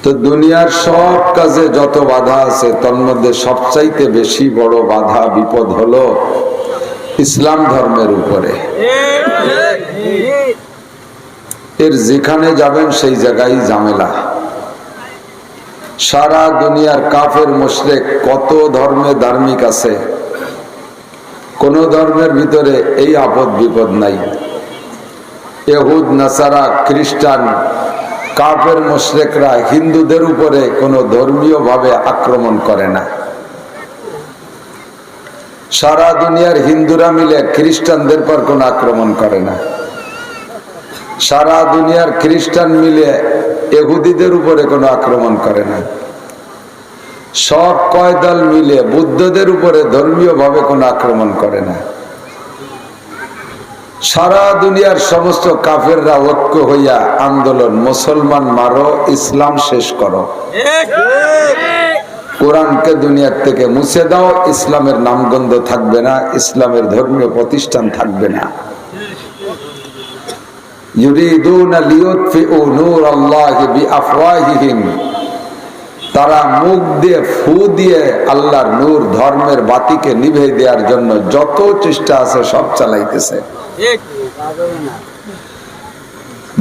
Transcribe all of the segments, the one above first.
তো দুনিয়ার সব কাজে যত বাধা আছে তার মধ্যে সবচাইতে বেশি বড় বাধা বিপদ হলো ইসলাম ধর্মের উপরে। এর যেখানে যাবেন সেই জায়গায় ঝামেলা। সারা দুনিয়ার কাফের মুশরিক কত ধর্মে ধার্মিক আছে, কোন ধর্মের ভিতরে এই আপদ বিপদ নাই। ইহুদ নাসারা খ্রিস্টান কাফের মুশরিকরা হিন্দুদের উপরে কোনো ধর্মীয় ভাবে আক্রমণ করে না। সারা দুনিয়ার হিন্দুরা মিলে খ্রিস্টানদের পর কোনো আক্রমণ করে না। সারা দুনিয়ার খ্রিস্টান মিলে ইহুদিদের উপরে কোনো আক্রমণ করে না। সব কয় দল মিলে বুদ্ধদের উপরে ধর্মীয় ভাবে কোনো আক্রমণ করে না। সারা দুনিয়ার সমস্ত কাফেররা ঐক্য হইয়া আন্দোলন, মুসলমান মারো, ইসলাম শেষ করো, কোরআনকে দুনিয়ার থেকে মুছে দাও, ইসলামের নামগন্ধ থাকবে না, ইসলামের ধর্মীয় প্রতিষ্ঠান থাকবে না। ইউরিদুনা লিইউতফিউ নূরাল্লাহি বিআফওয়াহিহিম, তারা মুখ দিয়ে ফু দিয়ে আল্লাহর নূর ধর্মের বাতিকে নিভে দেওয়ার জন্য যত চেষ্টা আছে সব চালাইতেছে।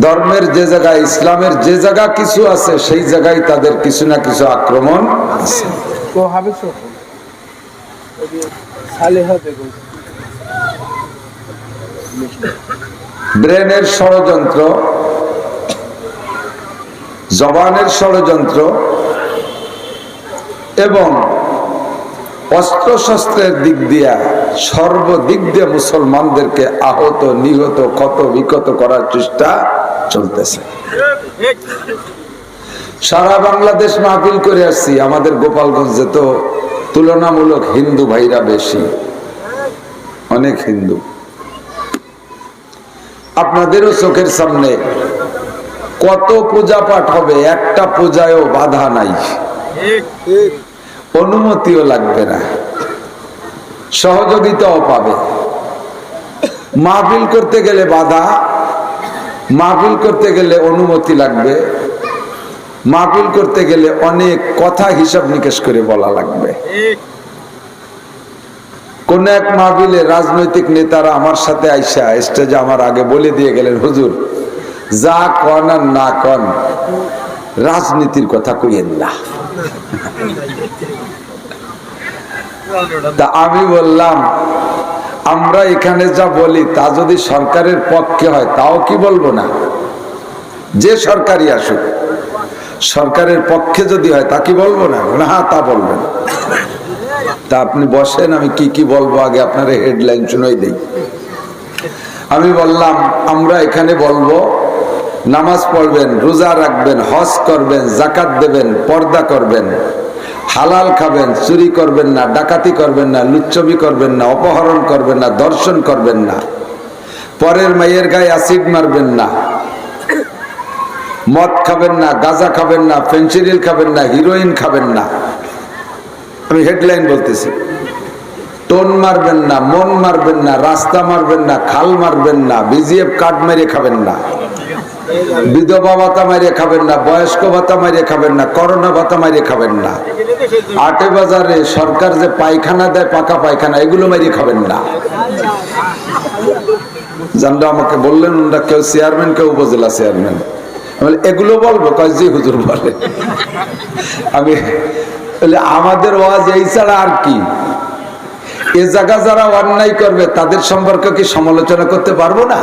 ধর্মের যে জায়গায়, ইসলামের যে জায়গা কিছু আছে সেই জায়গায় তাদের কিছু না কিছু আক্রমণ আছে। ব্রেনের ষড়যন্ত্র, জবানের ষড়যন্ত্র এবং অস্ত্রশস্ত্রের দিক দিয়া সর্বদিক দিয়ে মুসলমানদেরকে আহত, নিহত, ক্ষত বিক্ষত করার চেষ্টা চলতেছে। সারা বাংলাদেশ মাহফিল করে আসছি। আমাদের গোপালগঞ্জে তো তুলনামূলক হিন্দু ভাইরা বেশি, অনেক হিন্দু। আপনাদেরও চোখের সামনে কত পূজা পাঠ হবে, একটা পূজায়ও বাধা নাই, অনুমতিও লাগবে না, সহযোগিতাও পাবে। মাহফিল করতে গেলে বাধা, মাহফিল করতে গেলে অনুমতি লাগবে, মাহফিল করতে গেলে অনেক কথা হিসাব নিকেশ করে বলা লাগবে। কোন এক মাহফিলে রাজনৈতিক নেতারা আমার সাথে আইসা স্টেজে আমার আগে বলে দিয়ে গেলেন, হুজুর যা কন আর না কন রাজনীতির কথা কইয়েন না। তা আমি বললাম, আমরা এখানে যা বলি তা যদি সরকারের পক্ষে হয় তাও কি বলবো না? যে সরকারই আসুক, সরকারের পক্ষে যদি হয় তা কি বলবো না? হ্যাঁ, তা বলবেন। তা আপনি বসেন, আমি কি কি বলবো আগে আপনার হেডলাইন শুনেই দেই। আমি বললাম, আমরা এখানে বলবো নামাজ পড়বেন, রোজা রাখবেন, হজ করবেন, যাকাত দেবেন, পর্দা করবেন, হালাল খাবেন, চুরি করবেন না, ডাকাতি করবেন না, লুচ্ছবি করবেন না, অপহরণ করবেন না, ধর্ষণ করবেন না, পরের মায়ের গায়ে অ্যাসিড মারবেন না, মদ খাবেন না, গাঁজা খাবেন না, ফেন্সিডিল খাবেন না, হিরোইন খাবেন না। আমি হেডলাইন বলতেছি। টোন মারবেন না, মন মারবেন না, রাস্তা মারবেন না, খাল মারবেন না, বিজিএফ কার্ড মেরে খাবেন না, বিধবা ভাতা মারিয়ে খাবেন না, বয়স্ক ভাতা মারিয়ে খাবেন না, করোনা ভাতা মারিয়ে খাবেন না, আটে বাজারে সরকার যে পায়খানা দেয় পাকা পায়খানা এগুলো মারিয়ে খাবেন না। জানরা আমাকে বললেন, ওরা কেউ চেয়ারম্যান, কেউ উপজেলা চেয়ারম্যান, এগুলো বলবো, কয় জি হুজুর বলে। আমি আমাদের ওয়াজ এই ছাড়া আর কি? এ জায়গা যারা অন্যায় করবে তাদের সম্পর্কে কি সমালোচনা করতে পারবো না?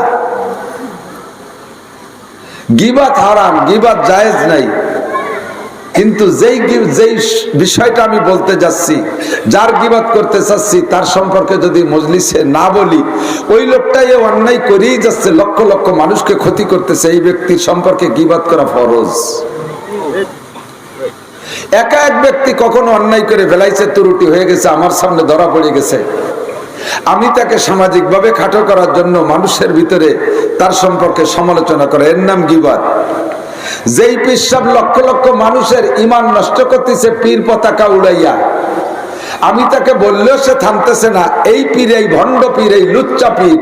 গীবাত হারাম, গীবাত জায়েজ নাই, কিন্তু যেই বিষয়টা আমি বলতে যাচ্ছি, যার গীবাত করতে চাচ্ছি তার সম্পর্কে যদি মজলিসে না বলি, ওই লোকটাই অন্যায় করেই যাচ্ছে, লক্ষ লক্ষ মানুষকে ক্ষতি করতেছে, এই ব্যক্তির সম্পর্কে গীবাত করা ফরজ। একা এক ব্যক্তি কখনো অন্যায় করে ফেলাইছে, ত্রুটি হয়ে গেছে, আমার সামনে ধরা পড়ে গেছে, আমি তাকে সামাজিকভাবে খাটো করার জন্য মানুষের ভিতরে তার সম্পর্কে সমালোচনা করে, এর নাম গীবাত। যেই পিসাব লক্ষ লক্ষ মানুষের ঈমান নষ্ট করতেছে পীর পতাকা উড়াইয়া, আমি তাকে বললেও সে থামতেছে না। এই পীর, এই ভণ্ড পীর, এই লুচ্চা পীর,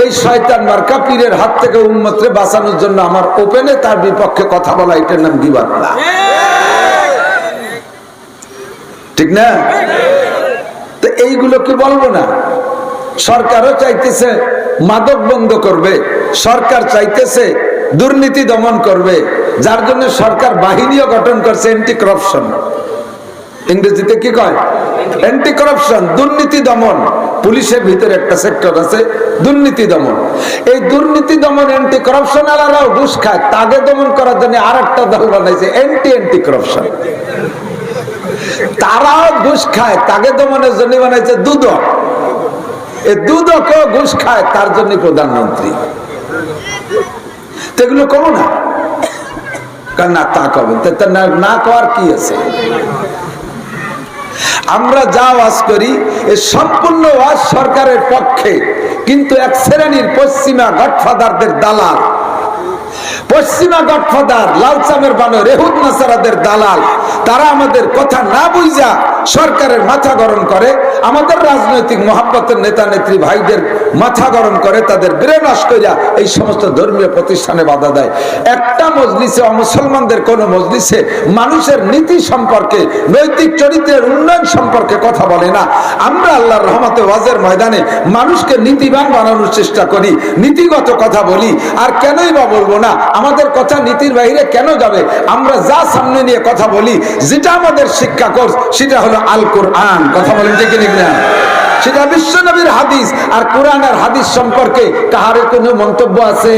এই শয়তান মার্কা পীরের হাত থেকে উম্মতকে বাঁচানোর জন্য আমার ওপেনে তার বিপক্ষে কথা বলা, এটার নাম গীবাত না। ঠিক না? তো এইগুলো কি বলবো না? সরকারও চাইতেছে মাদক বন্ধ করবে, সরকার চাইতেছে দুর্নীতি দমন করবে, যার জন্য সরকার বাহিনীও গঠন করছে অ্যান্টি করাপশন। ইংরেজিতে কি কয়? অ্যান্টি করাপশন, দুর্নীতি দমন। পুলিশের ভিতরে একটা সেক্টর আছে দুর্নীতি দমন। এই দুর্নীতি দমন অ্যান্টি করাপশন আলারাও ঘুষ খায়, তাকে দমন করার জন্য আর একটা দল বানাইছে অ্যান্টি করাপশন। তারাও ঘুষ খায়, তাকে দমনের জন্য বানাইছে দুদক। এই দুদকও ঘুষ খায়, তার জন্য প্রধানমন্ত্রী। এগুলো কমো না, কারণ না তা কবে না করার কি আছে? আমরা যা ওয়াজ করি এ সম্পূর্ণ ওয়াজ সরকারের পক্ষে, কিন্তু এক শ্রেণীর পশ্চিমা গডফাদারদের দালাল, পশ্চিমা গডফাদার লালচামের বানর এহুদ নাসারাদের দালাল, তারা আমাদের কথা না বুঝা সরকারের মাথা গরম করে, আমাদের রাজনৈতিক মহাব্বতের নেতা নেত্রী ভাইদের মাথা গরম করে, তাদের ব্রেন ওয়াশ কইরা এই সমস্ত ধর্মীয় প্রতিষ্ঠানে বাধা দেয়। একটা মজলিসে, মুসলমানদের কোন মজলিসে মানুষের নীতি সম্পর্কে, নৈতিক চরিত্রের উন্নয়ন সম্পর্কে কথা বলে না। আমরা আল্লাহর রহমতে ওয়াজের ময়দানে মানুষকে নীতিবান বানানোর চেষ্টা করি, নীতিগত কথা বলি। আর কেনই বা বলবো না? আমাদের কথা নীতির বাইরে কেন যাবে? আমরা যা সামনে নিয়ে কথা বলি, যেটা আমাদের শিক্ষা কোর্স, সেটা হলো আল কোরআন। কথা বলেন ঠিক না? সেটা বিশ্ব নবীর হাদিস। আর কোরআন আর হাদিস সম্পর্কে কাহার কোনো মন্তব্য আছে?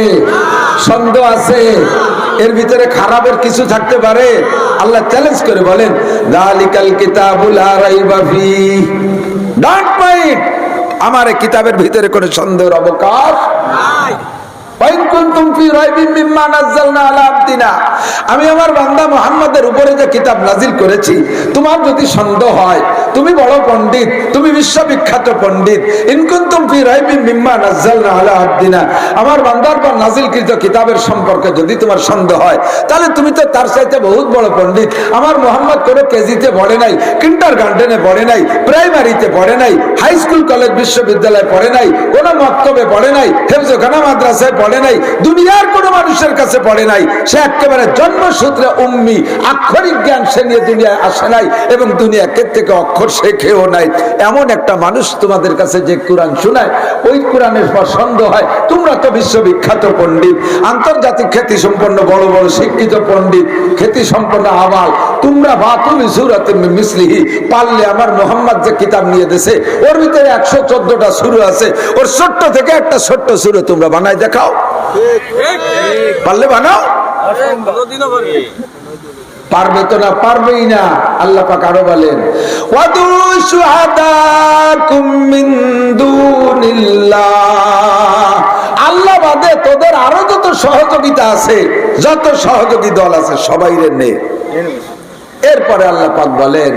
সন্দেহ আছে? এর ভিতরে খারাপের কিছু থাকতে পারে? আল্লাহ চ্যালেঞ্জ করে বলেন, যালিকাল কিতাবু লা রাইবা ফিহি, ডোন্ট মাইন্ড, আমার এই কিতাবের ভিতরে কোনো সন্দেহের অবকাশ নাই। আমি আমার বান্দা মুহাম্মদের উপরে যে কিতাব নাজিল করেছি, তোমার যদি সন্দেহ হয়, তুমি বড় পণ্ডিত, তুমি বিশ্ববিখ্যাত পণ্ডিত, ইন কুনতুম ফি রাইবিন মিম্মা নাযালনা আলা আবদিনা, আমার বান্দার পর নাজিলকৃত কিতাবের সম্পর্কে যদি তোমার সন্দেহ হয়, তাহলে তুমি তো তার চাইতে বহুত বড় পণ্ডিত। আমার মুহাম্মদ কোনো কেজিতে পড়ে নাই, কিন্ডারগার্টেনে পড়ে নাই, প্রাইমারিতে পড়ে নাই, হাই স্কুল কলেজ বিশ্ববিদ্যালয়ে পড়ে নাই, কোনো মক্তবে পড়ে নাই, হেফজখানা মাদ্রাসায় পড়ে নাই, দুনিয়ার কোন মানুষের কাছে পড়ে নাই। সে একেবারে জন্মসূত্রে উম্মি, আক্ষরিক জ্ঞান সে নিয়ে দুনিয়ায় আসে নাই, এবং দুনিয়া থেকে অক্ষর শেখেও নাই। এমন একটা মানুষ তোমাদের কাছে যে কোরআন শোনায়, ওই কোরআনের পর সন্দেহ হয়। তোমরা তো বিশ্ববিখ্যাত পণ্ডিত, আন্তর্জাতিক খ্যাতি সম্পন্ন বড় বড় শিক্ষিত পণ্ডিত, খ্যাতি সম্পন্ন আওয়াল, তোমরা বাতুল সূরাতুন মিসলিহি, পারলে আমার মুহাম্মদ যে কিতাব নিয়ে দেশে, ওর ভিতরে 114টা সূরা আছে, ওর ছোট্ট থেকে একটা ছোট্ট সূরা তোমরা বানাই দেখাও। পারলে বানাও। পারবে তো না, পারবেই না। আল্লাহ পাক আরো বলেন, ওয়াদু শুহাদাকুম মিন দুনিল্লাহ, আল্লাহ বাদে তোদের আরো যত সহযোগিতা আছে, যত সহযোগী দল আছে, সবাই রে নে। এরপরে আল্লাহ পাক বলেন,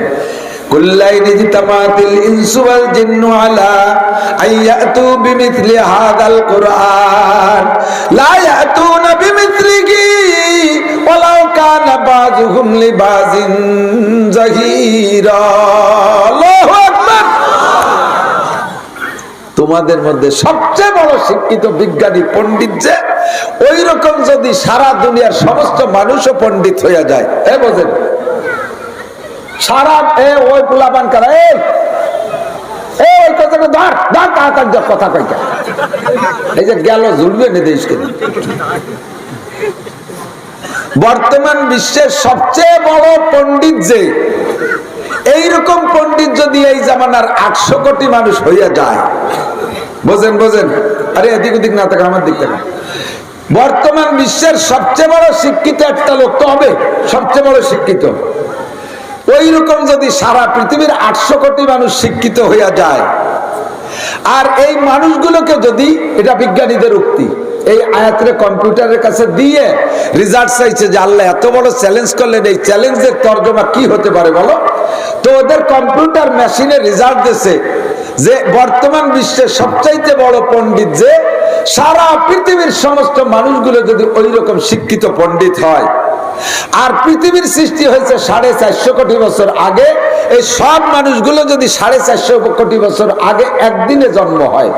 কুল্লাইন ইজতামাতিল ইনসু ওয়াল জিন্নু আলা আইয়াতু বিমিথলি হাদাল কুরআন লা ইয়াতুনা বিমিথলিহি ওয়ালাউ কানা বাযুহুম লিবাযিন যাহিরা। আল্লাহু আকবার। তোমাদের মধ্যে সবচেয়ে বড় শিক্ষিত বিজ্ঞানী পণ্ডিত যে, ওই রকম যদি সারা দুনিয়ার সমস্ত মানুষও পণ্ডিত হয়ে যায়, এ বোঝেন সারা ওই পোলাপান করা, কথা কইটা এই যে গেল ঝুলবে না দেশকে। বর্তমান বিশ্বের সবচেয়ে বড় পণ্ডিত যে, এইরকম পণ্ডিত যদি এই জামানার 800 কোটি মানুষ হইয়া যায়, বোঝেন বোঝেন, আরে এদিক ওদিক না থাকে, আমার দিক থেকে, বর্তমান বিশ্বের সবচেয়ে বড় শিক্ষিত একটা লোক তো হবে, সবচেয়ে বড় শিক্ষিত। ওই রকম যদি সারা পৃথিবীর 800 কোটি মানুষ শিক্ষিত হইয়া যায়, আর এই মানুষগুলোকে যদি, এটা বিজ্ঞানীদের উক্তি, এই আয়াতরে কম্পিউটারের কাছে দিয়ে রিজাল্ট চাইছে যে আল্লাহ এত বড় চ্যালেঞ্জ করলেন, এই চ্যালেঞ্জের তর্জমা কি হতে পারে বলো? তো ওদের কম্পিউটার মেশিনে রেজাল্ট দিয়েছে যে বর্তমান বিশ্বের সবচাইতে বড় পণ্ডিত যে, সারা পৃথিবীর সমস্ত মানুষগুলো যদি ওই রকম শিক্ষিত পণ্ডিত হয়, আর পৃথিবীর সৃষ্টি হয়েছে 450 কোটি বছর আগে, এই সব মানুষগুলো যদি 450 কোটি বছর আগে একদিনে জন্ম হয়,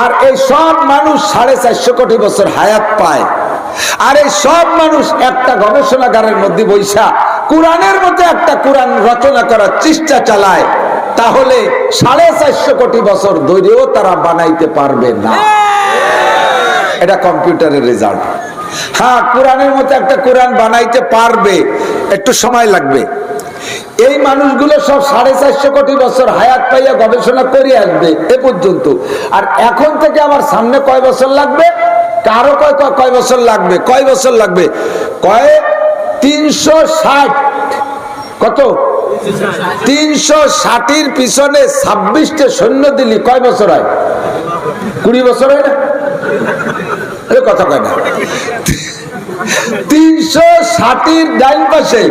আর এই সব মানুষ 450 কোটি বছর হায়াত পায়, আর এই সব মানুষ একটা গবেষণাগারের মধ্যে বৈশা কোরআনের মতো একটা কোরআন রচনা করার চেষ্টা চালায়, তাহলে 450 কোটি বছর ধরেও তারা বানাইতে পারবে না। এটা কম্পিউটারের রেজাল্ট। হ্যাঁ, কোরআনের মতো একটা কোরআন বানাইতে পারবে, একটু সময় লাগবে। এই মানুষগুলো সব 450 কোটি বছর হায়াত পাইয়া গবেষণা করে আসবে এ পর্যন্ত। আর এখন থেকে আমার সামনে কয় বছর লাগবে, কারো কয় বছর লাগবে, কয় বছর লাগবে, কয় 360। কত? 360-এর পিছনে 26টে সৈন্য দিলি কয় বছর হয়? 20 বছর হয় না? কথা কয় না। 360-এর ডাইন পাশে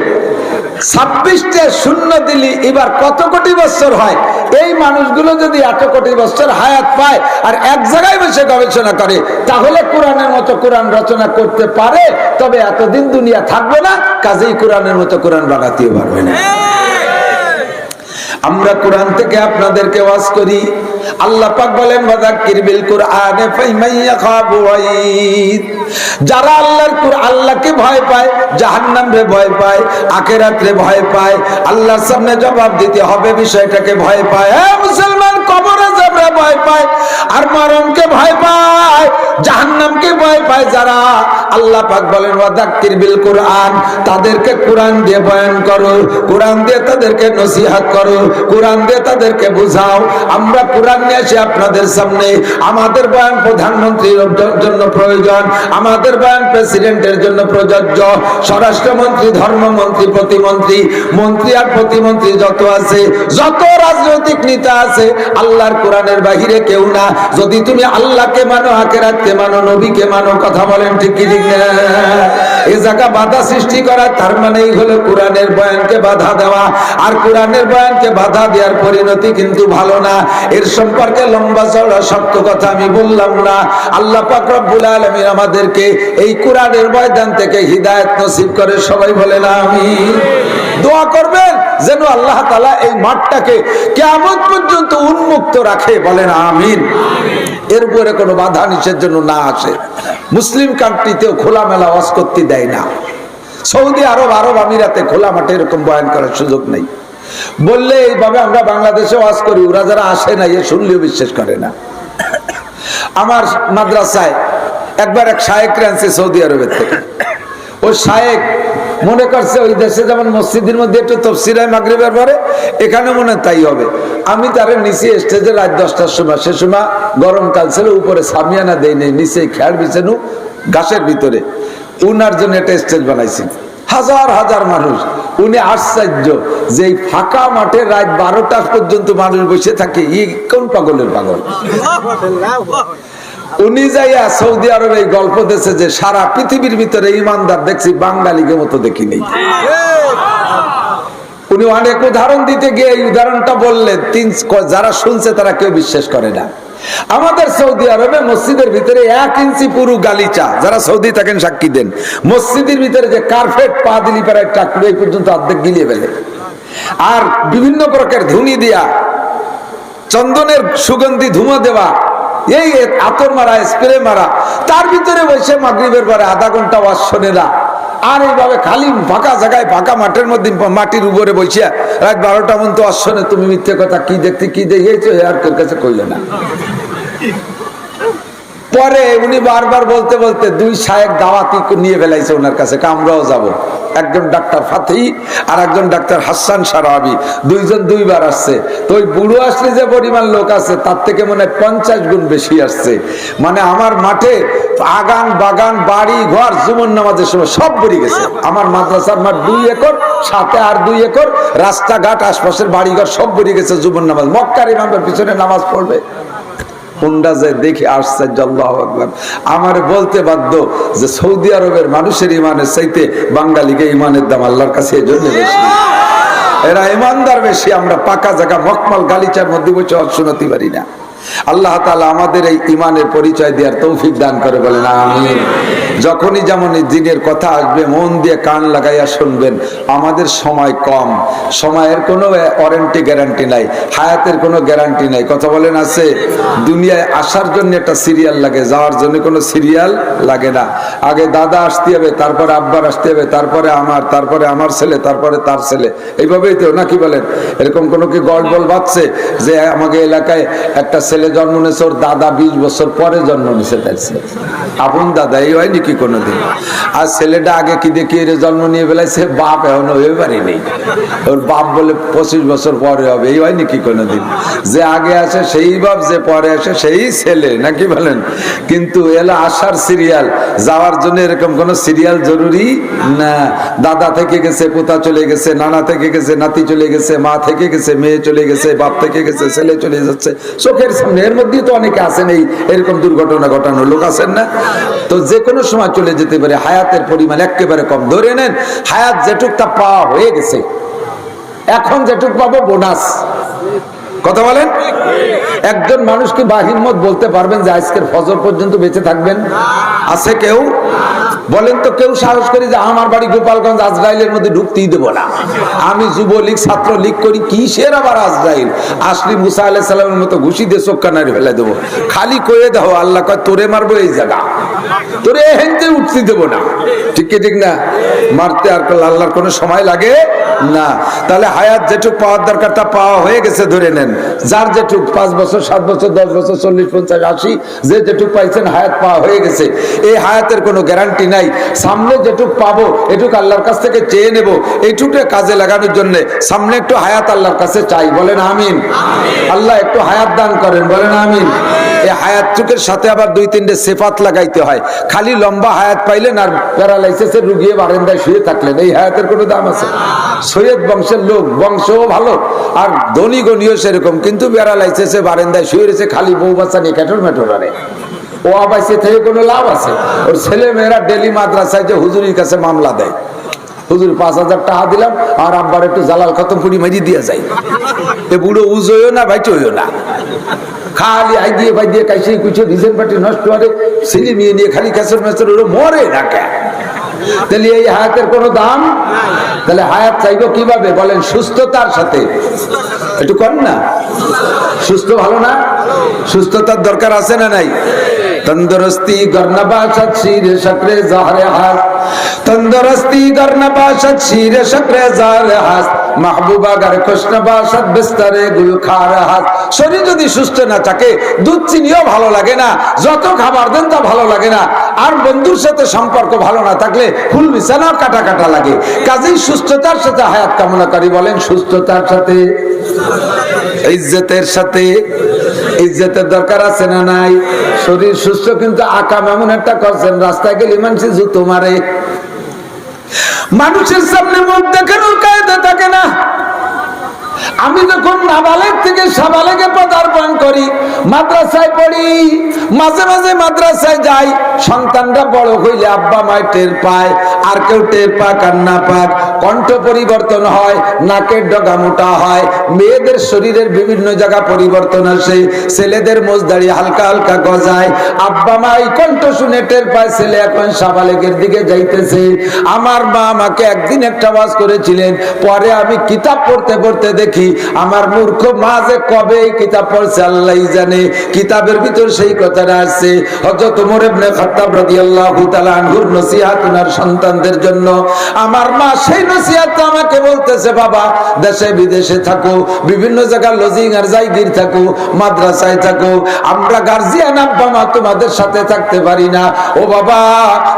26টে শূন্য দিলি এবার কত কোটি বছর হয়? এই মানুষগুলো যদি এত কোটি বছর হায়াত পায় আর এক জায়গায় বসে গবেষণা করে, তাহলে কোরআনের মতো কোরআন রচনা করতে পারে। তবে এতদিন দুনিয়া থাকবে না, কাজেই কোরআনের মতো কোরআন বানাতেও পারবে না। আমরা কোরআন থেকে আপনাদেরকে ওয়াজ করি। আল্লাহ পাক বলেন ওয়াযাক্কির বিল কুরআনে ফামান ইয়াখাফু ওয়াঈদ। যারা আল্লাহকে ভয় পায়, জাহান্নামে ভয় পায়, আখিরাতে ভয় পায়, আল্লাহর সামনে জবাব দিতে হবে বিষয়টাকে ভয় পায়। হে মুসলমান, কবরে যাবে ভয় পায়, আর মরণকে ভয় পায়, জাহান্নামকে ভয় পায় যারা, আল্লাহ পাক বলেন ওয়াযাক্কির বিল কুরআন, তাদেরকে কোরআন দিয়ে বয়ান করো, কোরআন দিয়ে তাদেরকে নসিহত করো, কোরআন দিয়ে তাদেরকে বুঝাও। আমরা কোরআন নিয়ে এসে আপনাদের সামনে, আমাদের বয়ান প্রধানমন্ত্রীর জন্য প্রয়োজন, আমাদের বয়ান প্রেসিডেন্টের জন্য প্রযোজ্য, স্বরাষ্ট্রমন্ত্রী, ধর্মমন্ত্রী, প্রতিমন্ত্রী, মন্ত্রী আর প্রতিমন্ত্রী যত আছে, যত রাজনৈতিক নেতা আছে, আল্লাহর কোরআনের বাহিরে কেউ না। যদি তুমি আল্লাহকে মানো, আখিরাতকে মানো, নবীকে মানো, কথা বলেন ঠিক কি ঠিক না? এই জায়গা বাধা সৃষ্টি করা, তার মানেই হলো কোরআনের বয়ানকে বাধা দেওয়া। আর কোরআনের বয়ানকে বাধা দেওয়ার পরিণতি কিন্তু ভালো না। এর সম্পর্কে লম্বা চওড়া শক্ত কথা আমি বললাম না। আল্লাহ পাক রব্বুল আলামিন আমাদেরকে এই কোরআনের ময়দান থেকে হিদায়াত নসিব করে, সবাই বলেন আমিন। দোয়া করবেন যেন আল্লাহ তাআলা এই মাঠটাকে কিয়ামত পর্যন্ত উন্মুক্ত রাখে, বলেন আমিন। এর উপরে কোনো বাধা নিষেধ যেন না আসে। মুসলিম কান্ট্রিতেও খোলামেলা ওয়াজ করতে দেয় না। সৌদি আরব, আরব আমিরাতে খোলা মাঠে এরকম বয়ান করার সুযোগ নেই। বললে এইভাবে আমরা বাংলাদেশে ওয়াজ করি, ওরা যারা আসে না এ শুনলেও বিশ্বাস করে না। আমার মাদ্রাসায় একবার এক শায়েক আনছে সৌদি আরবের থেকে। ওই শায়েক মনে করছে ওই দেশে যেমন মসজিদের মধ্যে একটু তাফসীর হয় মাগরিবের পরে, এখানে মনে তাই হবে। আমি তারে নিচে স্টেজে রাত 10টার সময়, সে সময় গরমকাল ছিল, উপরে সামিয়ানা দেই নেই, নিচে খেয়ার বিছানো গাছের ভিতরে, উনার জন্য একটা স্টেজ বানাইছি। হাজার হাজার মানুষ। উনি আশ্চর্য যে ফাঁকা মাঠে রাত 12টা পর্যন্ত মানুষ বসে থাকে, ই কোন পাগলের পাগল। উনি যাইয়া সৌদি আরবে এই গল্প দিয়েছে যে সারা পৃথিবীর ভিতরে ইমানদার দেখছি, বাঙালিকে মতো দেখি নেই। উনি অনেক উদাহরণ দিতে গিয়ে এই উদাহরণটা বললেন, যারা শুনছে তারা কেউ বিশ্বাস করে না। আমাদের সৌদি আরবে মসজিদের ভিতরে 1 ইঞ্চি পুরো গালিচা, যারা সৌদি থাকেন সাক্ষী দেন, মসজিদের ভিতরে যে কার্পেট পা দিলি প্রায় টাকলো এই পর্যন্ত অর্ধেক গিলিয়ে ফেলে। আর বিভিন্ন প্রকার ধুনি দিয়া, চন্দনের সুগন্ধি ধুমা দেওয়া, এই আতর মারা, স্প্রে মারা, তার ভিতরে বসে মাগরিবের পরে আধা ঘন্টা ওয়াজ শোনে না। আর এইভাবে খালি ফাঁকা জায়গায়, ফাঁকা মাঠের মধ্যে, মাটির উপরে বসিয়া রাত 12টা পর্যন্ত ওয়াজ শোনে। তুমি মিথ্যে কথা কি দেখতে কি দেখিয়েছো আর কেউ কাছে কইলে না। পরে উনি বারবার বলতে বলতে 2 শায়েক দাওয়াতি নিয়ে ফেলাইছে ওনার কাছে, আমরাও যাব। একজন ডাক্তার ফাতেহি আর একজন ডাক্তার হাসান সারাবি, 2জন 2 বার আসছে। তো ওই বুড়ো আসলে যে পরিমাণ লোক আছে তার থেকে মনে হয় 50 গুণ বেশি আসছে। মানে আমার মাঠে আগান বাগান, বাড়ি ঘর, জুমন নামাজের সময় সব ভরে গেছে। আমার মাদ্রাসার মাঠ 2 একর, সাথে আর 2 একর, রাস্তাঘাট, আশপাশের বাড়িঘর সব ভরে গেছে জুমন নামাজ। মক্কার ইমামের পিছনে নামাজ পড়বে। দেখি আশ্চর্য, আল্লাহু আকবার। আমার বলতে বাধ্য যে সৌদি আরবের মানুষের ইমানের চাইতে বাঙালিকে ইমানের দাম আল্লাহর কাছে এই জন্য বেশি। এরা ইমানদার বেশি, আমরা পাকা জায়গা মখমল গালিচার মধ্যে বসে শোনাতে পারি না। আল্লাহ তাআলা আমাদের এই ইমানের পরিচয় দেওয়ার তৌফিক দান করে, বলেন আমিন। যখনই যেমন দিনের কথা আসবে মন দিয়ে কান লাগাইয়া শুনবেন। আমাদের সময় কম, সময়ের কোনো ওয়ারেন্টি গ্যারান্টি নাই, হায়াতের কোনো গ্যারান্টি নাই। কথা বলেন আছে? দুনিয়ায় আসার জন্য একটা সিরিয়াল লাগে, যাওয়ার জন্য কোনো সিরিয়াল লাগে না। আগে দাদা আসতে হবে, তারপরে আব্বার আসতে হবে, তারপরে আমার ছেলে, তারপরে তার ছেলে, এইভাবেই তো নাকি বলেন? এরকম কোনো কি গল্প বাঁচছে যে আমাকে এলাকায় একটা ছেলে জন্ম নিয়েছে, ওর দাদা 20 বছর পরে জন্ম নিয়েছে তার ছেলে, আপন দাদা? এই হয় নাকি কোনোদিন? আর ছেলেটা আগে কি দেখি জন্ম নিয়ে বেলাইছে, বাপ এখন হয়ে পারেনি, ওর বাপ বলে 25 বছর পরে হবে। এই হয় নাকি কোনোদিন? যে আগে আসে সেই বাপ, যে পরে আসে সেই ছেলে, নাকি বলেন? কিন্তু এলা আসার সিরিয়াল, যাওয়ার জন্য এরকম কোন সিরিয়াল জরুরি না। দাদা থেকে গেছে পোতা চলে গেছে, নানা থেকে গেছে নাতি চলে গেছে, মা থেকে গেছে মেয়ে চলে গেছে, বাপ থেকে গেছে ছেলে চলে যাচ্ছে চোখের সামনে। এর মধ্যে তো অনেকে আছেন এই এরকম দুর্ঘটনা ঘটানো লোক আছেন না? তো যে কোনো সময় চলে যেতে পারে। হায়াতের পরিমাণ একেবারে কম। ধরে নেন হায়াত যেটুকটা পাওয়া হয়ে গেছে, এখন যেটুক পাবো বোনাস। কথা বলেন? একজন মানুষ কি বাহিম্মত বলতে পারবেন যে আজকের ফজর পর্যন্ত বেঁচে থাকবেন? আছে কেউ? বলেন তো কেউ সাহস করি যে আমার বাড়ি গোপালগঞ্জ, আজরাইলের মধ্যে ঢুকতেই দেবো না, আমি যুবলীগ ছাত্রলীগ করি, কিসের আবার আজরাইল? আসলি মুসা আলাইহিস সালামের মতো ঘুষি দিয়ে চোখ কানারে ফেলে দেবো। খালি কয়ে দাও আল্লাহ কয় তোরে মারবো এই জায়গা, তোরে হেনতে উঠতে দেবো না। ঠিক কি ঠিক না? মারতে আর আল্লাহর কোনো সময় লাগে না। তাহলে হায়াত যেটুক পাওয়ার দরকার তা পাওয়া হয়ে গেছে। ধরে নেন যার যেটুক 5 বছর 7 বছর 10 বছর 40 50 80 যে যেটুক পাইছেন হায়াত পাওয়া হয়ে গেছে। এই হায়াতের কোনো গ্যারান্টি নাই। সামনে যেটুক পাবো এটুক আল্লাহর কাছ থেকে চেয়ে নেব, এইটুকু কাজে লাগানোর জন্য সামনে একটু হায়াত আল্লাহর কাছে চাই। বলেন আমিন। আল্লাহ একটু হায়াত দান করেন, বলেন আমিন। এই হায়াতটুকের সাথে আবার 2-3টে সিফাত লাগাইতে হয়। খালি লম্বা হায়াত পাইলেন আর প্যারালাইসিসের রুগী বারান্দায় শুয়ে থাকলেন, এই হায়াতের কোনো দাম আছে? সৈয়দ বংশের লোক, বংশও ভালো আর ধনী গণীয় সেরকম, কিন্তু প্যারালাইসিসে বারান্দায় শুয়ে রয়েছে, খালি বউ বাচ্চা নিয়ে ক্যাটর ম্যাটর আরে। ও আবাইসে থেকে কোনো লাভ আছে? ওর ছেলে মেয়েরা ডেলি মাদ্রাসায় যে হুজুরির কাছে মামলা দেয়, হুজুর 5000 টাকা দিলাম আর আব্বার একটু জালাল খতম পুরি মারি দিয়ে যায়। এ বুড়ো উজোয়ও না বাইচইও না, খালি আই দিয়ে ভাই দিয়ে কাইছে কুইছে রিজেন পার্টি নষ্ট করে ছেলে মেয়ে নিয়ে খালি ক্যাসের ম্যাসের ওরা মরে না কে? তাহলে এই হায়াতের কোনো দাম? তাহলে হায়াত চাইবো কিভাবে বলেন? সুস্থতার সাথে। একটু কর না, সুস্থ ভালো না? সুস্থতার দরকার আছে না নাই? তন্দুরস্তি গরনা বাসাত শিরে শকরে জাহরে হাস, তন্দুরস্তি গরনা বাসাত শিরে শকরে জাহরে হাস, মাহবুবা গার খুশনা বাসাত বিস্তরে গুল খার হাস। শরীর যদি সুস্থ না থাকে দুধ চিনিও ভালো লাগে না, যত খাবার দেন তা ভালো লাগে না, আর বন্ধুর সাথে সম্পর্ক ভালো না থাকলে ফুল বিছানা কাটা কাটা লাগে। কাজেই সুস্থতার সাথে হায়াত কামনা করি। বলেন সুস্থতার সাথে, ইজ্জতের সাথে। ইজ্জতের দরকার আছে না নাই? শরীর সুস্থ কিন্তু আকাম এমন একটা করছেন, রাস্তায় গেলে মানুষ জুতো মারে, মানুষের সামনে মুখ দেখানোর কায়দা থাকে না। আমি যখন নাবালেগ থেকে সাবালেগে পদার্পণ করি, মাদ্রাসায় পড়ি, মাঝে মাঝে মাদ্রাসায় যাই, সন্তানরা বড় হইলে আব্বা মায় টের পায়, আর কেউ টের পাক আর না পাক, কণ্ঠ পরিবর্তন হয়, নাকের ডগা মোটা হয়, মেয়েদের শরীরের বিভিন্ন জায়গা পরিবর্তন আসে, ছেলেদের মোজদাড়ি হালকা হালকা গজায়, আব্বা মা এই কণ্ঠ শুনে টের পায় ছেলে এখন সাবালেগের দিকে যাইতেছে। আমার মা আমাকে একদিন একটা ওয়াজ করেছিলেন, পরে আমি কিতাব পড়তে পড়তে দেখি আমার মূর্খ মা যে কবে এই কিতাব পড়ছে আল্লাহই জানে। কিতাবের ভিতর সেই কথাটা আসছে, হযরত ওমর ইবনে খাত্তাব রাদিয়াল্লাহু তাআলা আনহুর নসিহত ওনার সন্তানদের জন্য। আমার মা সেই নসিহতটা আমাকে বলতেছে, বাবা দেশে বিদেশে থাকো, বিভিন্ন জায়গায় লজিং আর জায়গির থাকো, মাদ্রাসায় থাকো, আমরা গার্জিয়ান আব্বা মা তোমাদের সাথে থাকতে পারি না। ও বাবা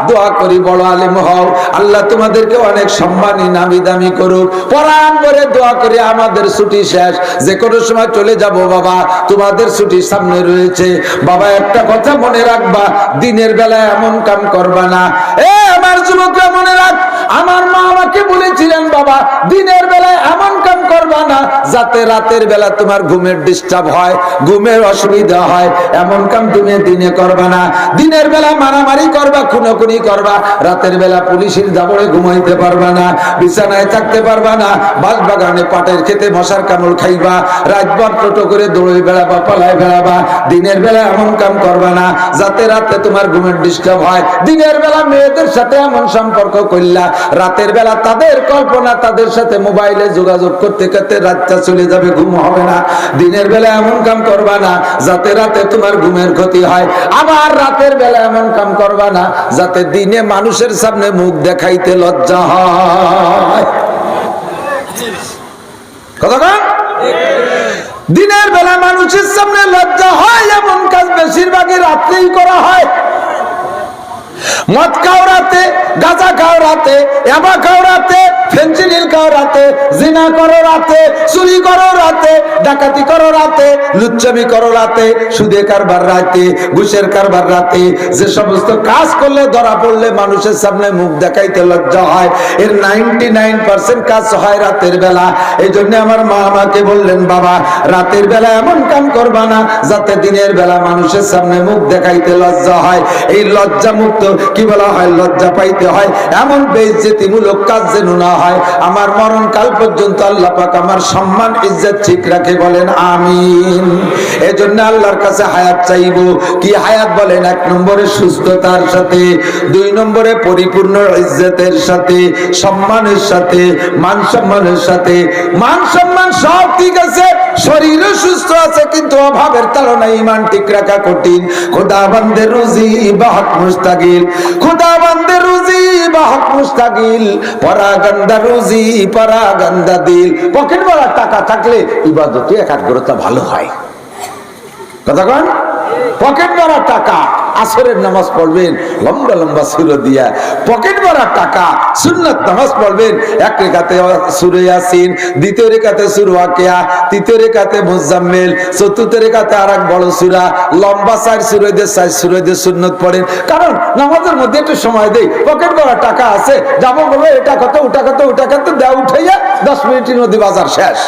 দোয়া করি বড় আলেম হও, আল্লাহ তোমাদেরকে অনেক সম্মানী নামি দামি করুক। পরাণ করে দোয়া করি আমাদের ছুটি শেষ, যে কোনো সময় চলে যাব বাবা, তোমাদের ছুটি সামনে রয়েছে। বাবা একটা কথা মনে রাখবা, দিনের বেলায় এমন কাম করবা না। এ আমার যুবকরা মনে রাখ, আমার মা আমাকে বলেছিলেন বাবা দিনের বেলায় এমন কাম করবা না যাতে রাতের বেলা তোমার ঘুমের ডিস্টার্ব হয়, ঘুমের অসুবিধা হয়, এমন কাম তুমি দিনে করবা না। দিনের বেলা মারামারি করবা, খুনোখুনি করবা, রাতের বেলা পুলিশের দাবড়ে ঘুমাইতে পারবা না, বিছানায় থাকতে পারবা না, বাগানে পাটের খেতে মশার কামড় খাইবা, রাতভর টোটো করে দৌড়ে বেড়াবা, পালায় বেড়াবা। দিনের বেলা এমন কাম করবা না যাতে রাতে তোমার ঘুমের ডিস্টার্ব হয়। দিনের বেলা মেয়েদের সাথে এমন সম্পর্ক করলা, রাতের বেলা তাদের কল্পনা, তাদের সাথে মোবাইলে যোগাযোগ করতে করতে রাতটা চলে যাবে, ঘুম হবে না। দিনের বেলা এমন কাম করবা না যাতে রাতে তোমার ঘুমের ক্ষতি হয়। আবার রাতের বেলা এমন কাম করবা না যাতে দিনে মানুষের সামনে মুখ দেখাইতে লজ্জা হয়। কথা দিনের বেলা মানুষের সামনে লজ্জা হয় এমন কাজ বেশিরভাগই রাত্রেই করা হয়। মদ খাও রাতে, গাঁজা খাও রাতে, ইয়াবা খাও রাতে, ফেনসিডিল খাও রাতে, জিনা করো রাতে, চুরি করো রাতে, ডাকাতি করো রাতে, লুচ্চামি করো রাতে, সুদে কারবার রাতে, ঘুষের কারবার রাতে। যে সমস্ত কাজ করলে ধরা পড়লে মানুষের সামনে মুখ দেখাইতে লজ্জা হয়, এর 99% কাজ হয় রাতের বেলা। এই জন্য আমার মা আমাকে বললেন, বাবা রাতের বেলা এমন কাম করবা না যাতে দিনের বেলা মানুষের সামনে মুখ দেখাইতে লজ্জা হয়। এই লজ্জা মুক্ত কি বলা হয়, লজ্জা পাইতে হয় এমন বেইজ্জতিমূলক কাজ যেন না হয়। আমার মরণকাল পর্যন্ত আল্লাহ পাক আমার সম্মান ইজ্জত ঠিক রাখে, বলেন আমিন। এজন্য আল্লাহর কাছে হায়াত চাইবো। কি হায়াত বলেন? 1 নম্বরে সুস্থতার সাথে, 2 নম্বরে পরিপূর্ণ ইজ্জতের সাথে, সম্মানের সাথে, মান সম্মানের সাথে। মান সম্মান সব ঠিক আছে, শরীরও সুস্থ আছে, কিন্তু অভাবের তাড়নায় ঈমান ঠিক রাখা কঠিন। খোদাবন্দের রুজি বাহক মুস্তাকিল, খোদাবন্দের রুজি বাহক মুস্তাকিল, পরাগন্দা রুজি পরাগন্দা দিল। পকেট ভরা টাকা থাকলে ইবাদতে একাগ্রতা ভালো হয়। কথা কন, পকেট ভরা টাকা, আসরের নামাজ পড়বেন লম্বা লম্বা সূরা দিয়া, পকেট ভরা টাকা সুন্নাত নামাজ পড়বেন, এক রেখাতে সূরা ইয়াসিন, দ্বিতীয় রেখাতে সূরা ওয়াকিয়া, তৃতীয় রেখাতে মুজাম্মিল, চতুর্থ রেখাতে আরেক বড় সূরা, লম্বা 4 সূরা দিয়ে সুন্নাত পড়েন। কারণ নামাজের মধ্যে একটু সময় দেই, পকেট ভরা টাকা আছে, যাবো বলে এটা কত ওটা কত ওটা কত দেওয়া উঠাইয়া 10 মিনিটের মধ্যে বাজার শেষ।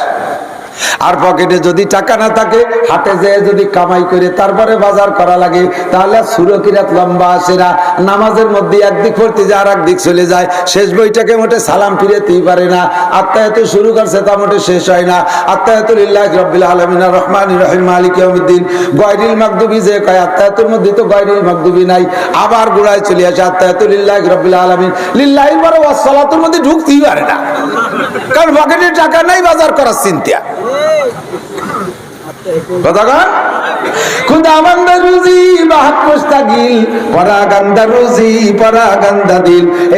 আর পকেটে যদি টাকা না থাকে, হাটে যেয়ে যদি কামাই করে তারপরে বাজার করা লাগে, তাহলে সুরকিরাত লম্বা আসে না। নামাজের মধ্যে একদিক পড়তে যায় আর একদিক চলে যায়, শেষ বইটাকে মোটে সালাম ফিরেতেই পারে না। আত্মায়াত শুরু করছে তা মোটে শেষ হয় না। আত্মায়াতুলিল্লাহি রাব্বিল আলামিন আর রহমানির রহিম মালিক ইয়াউমিদ্দিন, গায়রিল মাগদুবি যে কয়, আত্মায়াতের মধ্যে তো গায়রিল মাগদুবি নাই, আবার গোড়ায় চলে আসে আত্মায়াতুলিল্লাহি রাব্বিল আলামিন, লিল্লাহির পরে ওয়াস সালাতুর মধ্যে ঢুকতেই পারে না, কারণ পকেটে টাকা নাই, বাজার করার চিন্তা।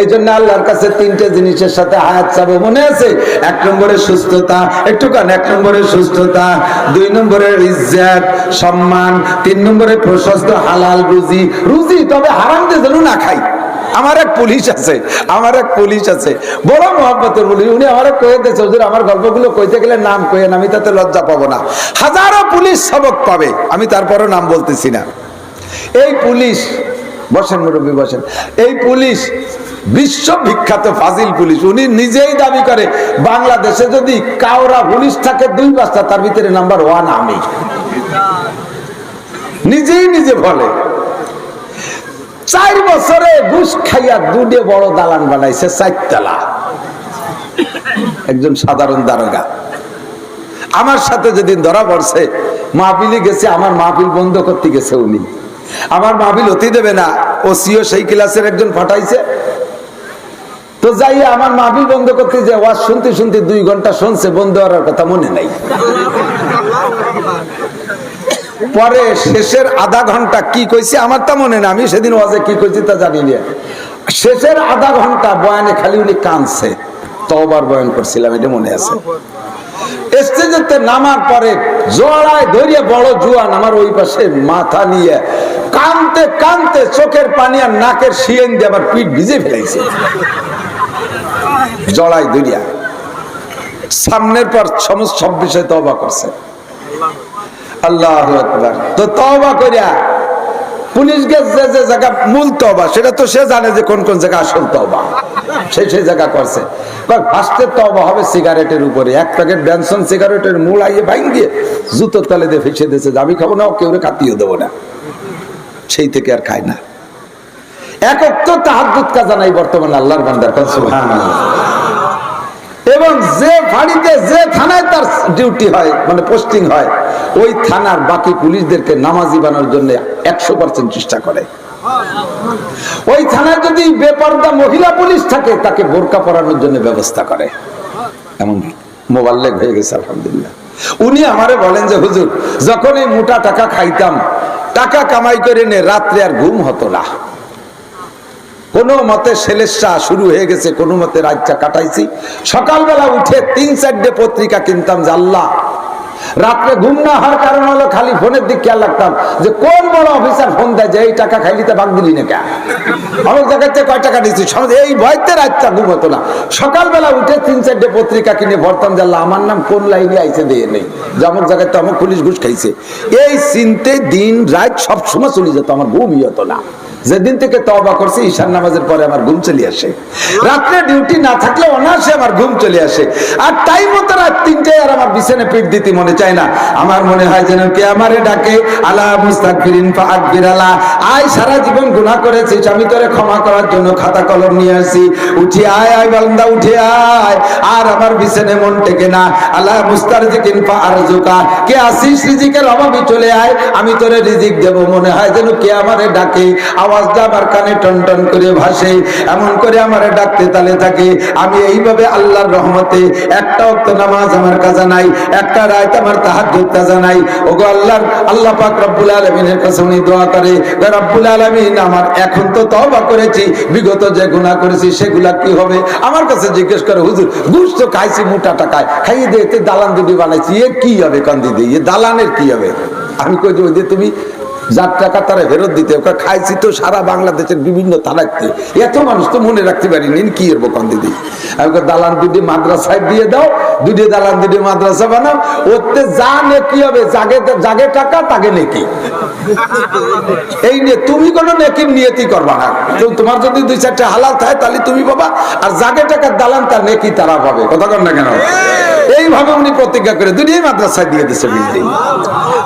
এই জন্য আল্লাহর কাছে 3টে জিনিসের সাথে হায়াত চাবো, মনে আছে? 1 নম্বরে সুস্থতা, একটু কান, 1 নম্বরে সুস্থতা, 2 নম্বরে ইজ্জত সম্মান, 3 নম্বরে প্রশস্ত হালাল রুজি। রুজি তবে হারাম দিয়ে যেন না খাই। আমার এক পুলিশ আছে, বড় মহব্বতের পুলিশ, উনি আমার কয়ে দিয়েছে, হুজুর আমার গল্পগুলো কইতে গেলে নাম কইেন, আমি তাতে লজ্জা পাবো না। হাজারো পুলিশ সবক পাবে, আমি তারপরও নাম বলতেছি না। এই পুলিশ, বসেন মুরব্বী বসেন, এই পুলিশ বিশ্ববিখ্যাত ফাজিল পুলিশ। উনি নিজেই দাবি করে বাংলাদেশে যদি কাউরা পুলিশ থাকে 2-5টা, তার ভিতরে নাম্বার 1 আমি। নিজে বলে 4 বছরে ঘুষ খাইয়া 2 বড় দালান বানাইছে, 4 তলা। একজন সাধারণ দারোগা আমার সাথে যেদিন ধরা পড়ছে, মাহফিলে গেছে, আমার মাহফিল বন্ধ করতে গেছে উনি, আমার মাহফিল হতে দেবে না, ওসিও সেই ক্লাসের একজন পাঠাইছে। তো যাই আমার মাহফিল বন্ধ করতে যে ওয়াজ শুনতে 2 ঘন্টা শুনছে, বন্ধ হওয়ার কথা মনে নাই। পরে শেষের আধা ঘন্টা কি কইছে আমার তা মনে না, আমি সেদিন ওয়াজে কি কইছি তা জানি না। শেষের আধা ঘন্টা বয়ানে খালি উনি কাঁদছে, তওবার বয়ান করছিলাম, এটা মনে আছে। স্টেজেতে নামার পরে জড়ায় ধরিয়ে বড় জুয়ান আমার ওই পাশে মাথা নিয়ে কাঁদতে কাঁদতে চোখের পানি আর নাকের শিয়েন দিয়ে আবার পিঠ ভিজে ফেলাইছে, জড়ায় ধরিয়া। সামনের পর সমস্ত সব বিষয়ে তওবা করছে। আল্লাহু আকবার। তো তওবা করিয়া পুলিশ গেছে যে জায়গা মূল তওবা, সেটা তো সে জানে যে কোন কোন জায়গা আসল তওবা। সেই জায়গা করছে। ফার্স্টে তওবা হবে সিগারেটের উপরে, এক প্যাকেট ব্যানসন সিগারেটের মূল আইয়ে ভাঙিয়ে জুতোর তলে দিয়ে ফেসে দিয়েছে, আমি খাবো না, কেউ কাটিয়ে দেবো না। সেই থেকে আর খায় না। এক ওয়াক্ত তাহাজ্জুদ কাজা নাই বর্তমানে আল্লাহর বান্দার, সুবহানাল্লাহ। এবং যে বাড়িতে যে থানায় তার ডিউটি হয়, মানে পোস্টিং হয়, ওই থানার বাকি পুলিশদেরকে নামাজি বানানোর জন্য 100% চেষ্টা করে। ওই থানায় যদি বেপরদা মহিলা পুলিশ থাকে, তাকে বোরকা পরানোর জন্য ব্যবস্থা করে। এমন মোবাল্লেগ হয়ে গেছে আলহামদুলিল্লাহ। উনি আমারে বলেন যে হুজুর, যখন এই মোটা টাকা খাইতাম, টাকা কামাই করে নে, রাত্রে আর ঘুম হতো না। কোন মতে সেলেসা শুরু হয়ে গেছে, কোন মতে রাতটা কাটাইছি। সকালবেলা উঠে 3-4টে পত্রিকা কিনতাম যে আল্লাহ, রাত্রে ঘুম না হওয়ার কারণ হলো খালি ফোনের দিক খেয়াল রাখতাম যে কোন বড় অফিসার ফোন দেয় যে এই টাকা খাইলিতে ভাগ দিলি না কেন, অনেক জায়গাতে কয় টাকা দিচ্ছি, এই ভয়তে রাতটা ঘুম হতো না। সকালবেলা উঠে 3-4টে পত্রিকা কিনে ভরতাম যে আল্লাহ, আমার নাম কোন লাইনে আইছে দিয়ে নেই, যেমন জায়গায় তো আমার পুলিশ ঘুষ খাইছে। এই চিন্তে দিন রাত সব সময় চলে যেত, আমার ঘুমই হতো না। যেদিন থেকে তওবা করছি, ঈশান নামাজের পরে আমার ঘুম চলে আসে। রাত্রে ডিউটি না থাকলে অনায়াসে আমার ঘুম চলে আসে। আর টাইম মতো রাত 3টায় আর আমার বিছানায় পিঠ দিতে মনে চায় না। আমার মনে হয় যেন কে আমারে ডাকে, আলা মুস্তাগফিরিন ফাআগফির আলা, আয় সারা জীবন গুনাহ করেছিস, আমি তোরে ক্ষমা করার জন্য খাতা কলম নিয়ে আসি, উঠি আয় আয় বান্দা উঠে আয়। আর আমার বিছানায় মন টেকে না, আলা মুস্তারজিকিন ফাআরজুকা, কে আসিস রিজিকের অভাবে চলে আয়, আমি তোরে রিজিক দেব। মনে হয় যেন কে আমারে ডাকে, আওয়াজটা আমার কানে টন টন করে ভাসে, এমন করে আমারে ডাকতে তালে থাকে। আমি এইভাবে আল্লাহর রহমতে একটা ওয়াক্ত নামাজ আমার কাজা নাই, একটা রাত আমার তাহাজ্জুদ কাজা নাই। ওগো আল্লাহ পাক রব্বুল আলামিনের কাছে উনি দোয়া করে, রব্বুল আলামিন আমার এখন তো তওবা করেছি, বিগত যে গুনাহ করেছি সেগুলা কি হবে। আমার কাছে জিজ্ঞেস করে, হুজুর ঘুষ তো খাইছি মোটা টাকায়, খাইয়ে দিয়ে দালান দুটি বানাইছি, এ কি হবে কান্দি দিয়ে, এ দালানের কি হবে। আমি কই যে তুমি যার টাকা তারা ফেরত দিতে, ওকে খাইছি তো সারা বাংলাদেশের বিভিন্ন থানাতে, এত মানুষ তো মনে রাখতে পারিনি, কি এর বোকান দিদি। আমাকে দালান দুটি মাদ্রাসায় দিয়ে দাও, দুটি দালান দুটি মাদ্রাসা বানাও, ওতে যা নেকি হবে, জাগে টাকা তাকে নেকি। এই নিয়ে তুমি কোনো নেকির নিয়তি করবা না। তোমার যদি 2-4টা হালাল থাকে তাহলে তুমি পাবা, আর জাগে টাকার দালান তার নেকি তারা পাবে। কথা কর না কেন? এইভাবে উনি প্রতিজ্ঞা করে দুটি মাদ্রাসায় দিয়ে দিচ্ছে বিল্ডিং।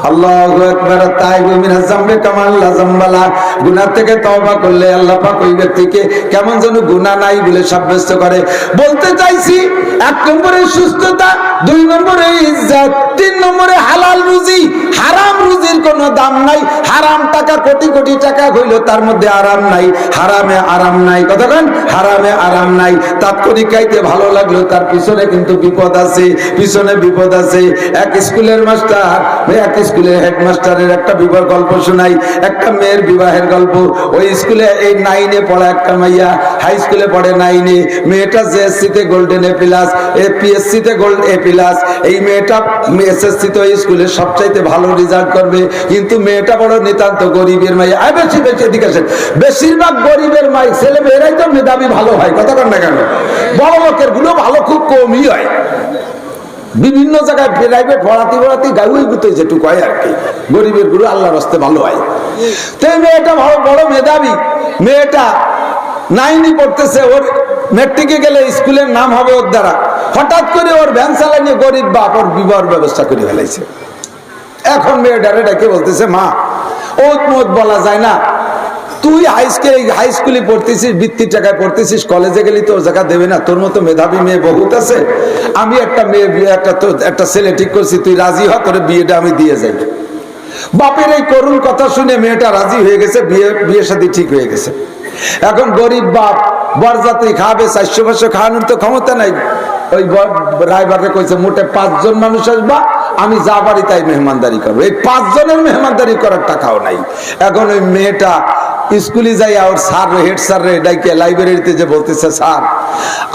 আল্লাহু আকবার। তাইবু মিনাজ যামবি কামাল লা যামবালা, গুনাহ থেকে তওবা করলে আল্লাহ পাক ওই ব্যক্তিকে কেমন যেন গুনাহ নাই বলে সাব্যস্ত করে। বলতে চাইছি, 1 নম্বরে সুস্থতা, 2 নম্বরে ইজ্জত, 3 নম্বরে হালাল রুজি। হারাম রুজির কোনো দাম নাই। হারাম টাকা কোটি কোটি টাকা হইল, তার মধ্যে আরাম নাই, হারামে আরাম নাই। কথা বলেন, হারামে আরাম নাই। তাৎক্ষণিক খাইতে ভালো লাগলো, তার পিছনে কিন্তু বিপদ আছে, পিছনে বিপদ আছে। এক স্কুলের মাস্টার, এক স্কুলের হেডমাস্টারের একটা বিবাহ গল্প শোনাই, একটা মেয়ের বিবাহের গল্প। ওই স্কুলে এই 9-এ পড়া একটা মাইয়া, হাই স্কুলে পড়ে 9-এ। মেয়েটা জেএসসি-তে গোল্ডেন এ প্লাস, পিএসসি-তে গোল্ড এ প্লাস। এই মেয়েটা এসএসসি-তে ওই স্কুলে সবচাইতে ভালো রেজাল্ট করবে, কিন্তু মেয়েটা বড় নিতান্ত গরিবের মাইয়া। বেশি এদিকে আসেন, বেশিরভাগ গরিবের মাই ছেলে মেয়েরাই তো মেধাবী ভালো হয়। কথা কন না কেন? বড় লোকের গুলো ভালো খুব কমই হয়। বিভিন্ন জায়গায় প্রাইভেট পড়াতে গাউই গুতে যেটুকু হয় আর কি, গরিবের গুলো আল্লাহর রাস্তে ভালো হয়। তো এই মেয়েটা বড় মেধাবী, মেয়েটা 9-ই পড়তেছে, ওর মেট্রিকে গেলে স্কুলের নাম হবে ওর দ্বারা। হঠাৎ করে ওর ভ্যান চালানিয়ে গরিব বাপ ওর বিবাহের ব্যবস্থা করে ফেলাইছে। এখন মেয়েটারে ডেকে বলতেছে, মা ওত মত বলা যায় না, তুই হাই স্কুলে পড়তেছিস, বৃত্তির টাকায় পড়তেছিস, কলেজে গেলি তোর জায়গা দেবে না, তোর মতো মেধাবী মেয়ে বহুত আছে। আমি একটা মেয়ে একটা ছেলে ঠিক করছি, তুই রাজি হ, তোর বিয়েটা আমি দিয়ে যাই। বাপের এই করুণ কথা শুনে মেয়েটা রাজি হয়ে গেছে, বিয়ে শাদী ঠিক হয়ে গেছে। এখন গরিব বাপ বরযাত্রী খাবে, 400-500 খাওয়ানোর তো ক্ষমতা নাই। ওই রায়বারে কইছে, মোটে 5 জন মানুষ আসবা, আমি যা পারি তাই মেহমানদারি করবো। এই 5 জনের মেহমানদারি করার টাকাও নাই। এখন ওই মেয়েটা স্কুলে যাই, ওর স্যার হেড স্যার রে ডাইকে লাইব্রেরিতে যে বলতেছে, স্যার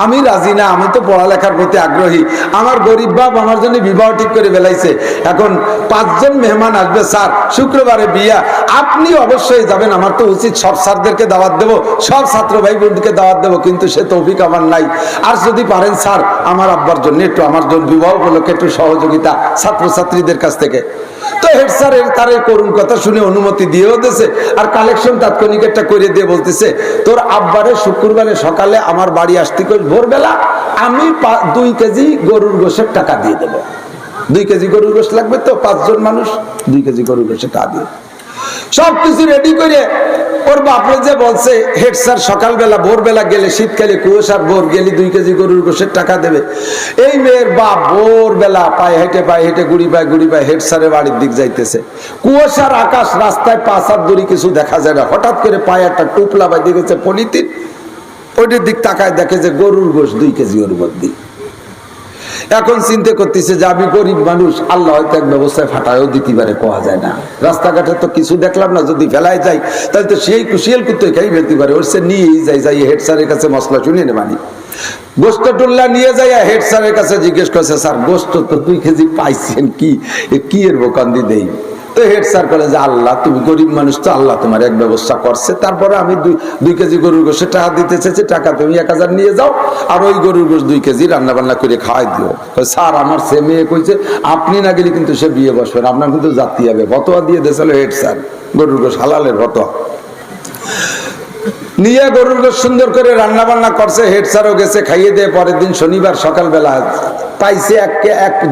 আমি রাজি না, আমি তো পড়ালেখার প্রতি আগ্রহী, আমার গরিব বাপ আমার জন্য বিবাহ ঠিক করে ফেলাইছে, এখন 5 জন মেহমান আসবে স্যার, শুক্রবারে বিয়া, আপনি অবশ্যই যাবেন। আমার তো উচিত সব স্যারদেরকে দাওয়াত দেবো, সব ছাত্র ভাই বোনকে দাওয়াত দেবো, কিন্তু সে তৌফিক আমার নাই। আর যদি পারেন স্যার আমার আব্বার জন্য একটু, আমার জন্য বিবাহ উপলক্ষে একটু সহযোগিতা ছাত্রছাত্রীদের কাছ থেকে। তো হেড স্যারের তার এই করুণ কথা শুনে অনুমতি দিয়েও দিয়েছে, আর কালেকশন তাৎক্ষণিক একটা করে দিয়ে বলতেছে, তোর আব্বারে শুক্রবারে সকালে আমার বাড়ি আসতে কই ভোরবেলা, আমি 2 কেজি গরুর গোশের টাকা দিয়ে দেবো। 2 কেজি গরুর গোশ লাগবে তো, 5 জন মানুষ, 2 কেজি গরুর গোশের টাকা দিয়ে সবকিছু রেডি করে ওর বাপরে যে বলছে হেড স্যার সকালবেলা ভোরবেলা গেলে, শীতকালে কুয়াশার ভোর গেলে 2 কেজি গরুর গোশের টাকা দেবে। এই মেয়ের বাপ ভোরবেলা পায়ে হেঁটে গুড়ি পায়ে হেড স্যারের বাড়ির দিক যাইতেছে। কুয়াশার আকাশ, রাস্তায় 5 হাত দূরে কিছু দেখা যায় না। হঠাৎ করে পায়ে একটা টুপলা বাই দিয়েছে পলিথিন, ওইটির দিক তাকায় দেখে যে গরুর গোশ 2 কেজি ওর মধ্যে। এখন চিন্তা করতেছে যে আমি গরিব মানুষ, আল্লাহ হয়তো এক ব্যবস্থায় ফাটায়ও দিতে পারে, পাওয়া যায় না। রাস্তাঘাটে তো কিছু দেখলাম না, যদি ফেলায় যাই তাহলে তো সেই কুশিয়াল কুত্তে খাই ফেলতে পারে। ওর সে নিয়েই যাই হেড স্যারের কাছে মশলা শুনিয়ে নেবানি, গোস্ত টুল্লা নিয়ে যাই হেড স্যারের কাছে জিজ্ঞেস করছে, স্যার গোস্ত তো 2 কেজি পাইছেন, কি এর বোকান্দি দেই? তো হেড স্যার বলে যে আল্লাহ, তুমি গরিব মানুষ তো, আল্লাহ তোমার এক ব্যবস্থা করছে। তারপরে আমি 2 কেজি গরুর গোশের টাকা দিতে চেয়েছি, টাকা তুমি 1000 নিয়ে যাও, আর ওই গরুর গোশ 2 কেজি রান্না বান্না করে খাওয়াই দিও। স্যার আমার সে মেয়ে কইছে আপনি না গেলে কিন্তু সে বিয়ে বসবেন, আপনার কিন্তু জাতি হবে। ফতোয়া দিয়ে দিয়েছিল হেড স্যার, গরুর গোশ হালালের ফতোয়া নিয়ে গরুর গোশ সুন্দর করে রান্না বান্না করছে। হেড স্যারও গেছে, খাইয়ে দিয়ে পরের দিন শনিবার সকালবেলা পাইছে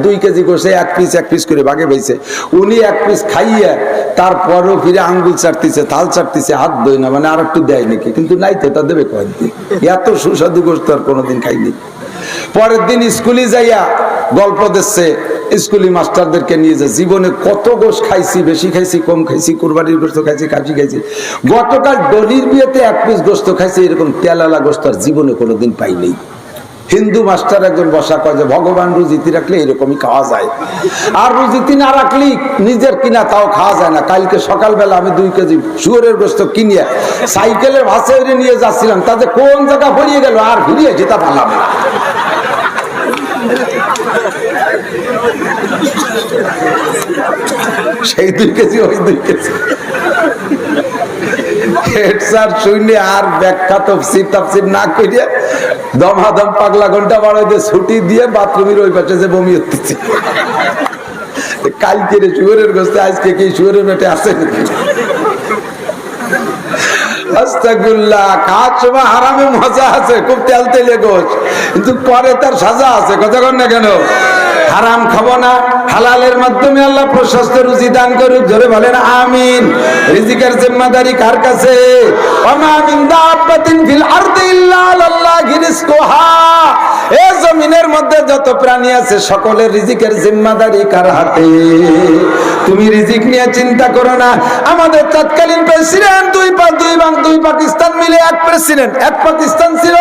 2 কেজি গোশে 1 পিস করে ভাগে পাইছে। উনি 1 পিস খাইয়ে তারপরও ফিরে আঙ্গুল চাটতেছে, তাল চাটতেছে, হাত ধোয় না, মানে আর একটু দেয় নাকি, কিন্তু নাই তো, তা দেবে কয়েকদিন। এত সুস্বাদু গোশত আর কোনোদিন খাইনি। পরের দিন স্কুলে যাইয়া গল্প দিচ্ছে স্কুলি মাস্টারদেরকে নিয়ে, যে জীবনে কত গোশ খাইছি, বেশি খাইছি, কম খাইছি, কুরবানির গোশত খাইছি, কাশি খাইছি, গতকাল ডলির বিয়েতে 1 পিস গোশত খাইছি, এরকম তেলালা গোশত আর জীবনে কোনোদিন পাইনি। হিন্দু মাস্টার একজন বসা কয় যে ভগবান রুজিতি রাখলে এরকমই খাওয়া যায়, আর রুজিতি না রাখলে নিজের কিনা তাও খাওয়া যায় না। কালকে সকালবেলা আমি 2 কেজি শুয়োরের গোশত কিনিয়ে সাইকেলের ভাসে নিয়ে যাচ্ছিলাম, তাতে কোন জায়গা ভরিয়ে গেল আর ফিরিয়ে যেতে পারলাম না। সেই 2 কেজি ওই 2 কেজি হেড স্যার শুনে আর ব্যাখ্যা তফসির না করিয়া দমাদম পাগলা ঘন্টা বাড়াই দিয়ে ছুটি দিয়ে বাথরুমের ওই পাশে যে বমি হতেছে। কালকে রে শুয়োরের গোশতে, আজকে কি শুয়োরের পেটে আছে? আস্তাগফিরুল্লাহ। খাওয়ার সময় হারামে মজা আছে, খুব তেলে গোশ, কিন্তু পরে তার সাজা আছে। কথা কন না কেন? হারাম খাবো না, হালালের মাধ্যমে আল্লাহ প্রশস্ত রুজি দান করুক, জোরে বলেন আমিন। রিজিকের জিম্মাদারি কার কাছে? ওমা মিন দাব্বাতিন ফিল আরদি ইল্লা আলাল্লাহি রিজকুহা। এই জমিনের মধ্যে যত প্রাণী আছে সকলের রিজিকের জিম্মাদারি কার হাতে? তুমি রিজিক নিয়ে চিন্তা করো না। আমাদের তৎকালীন প্রেসিডেন্ট 2 পাকিস্তান মিলে 1 প্রেসিডেন্ট, 1 পাকিস্তান ছিল,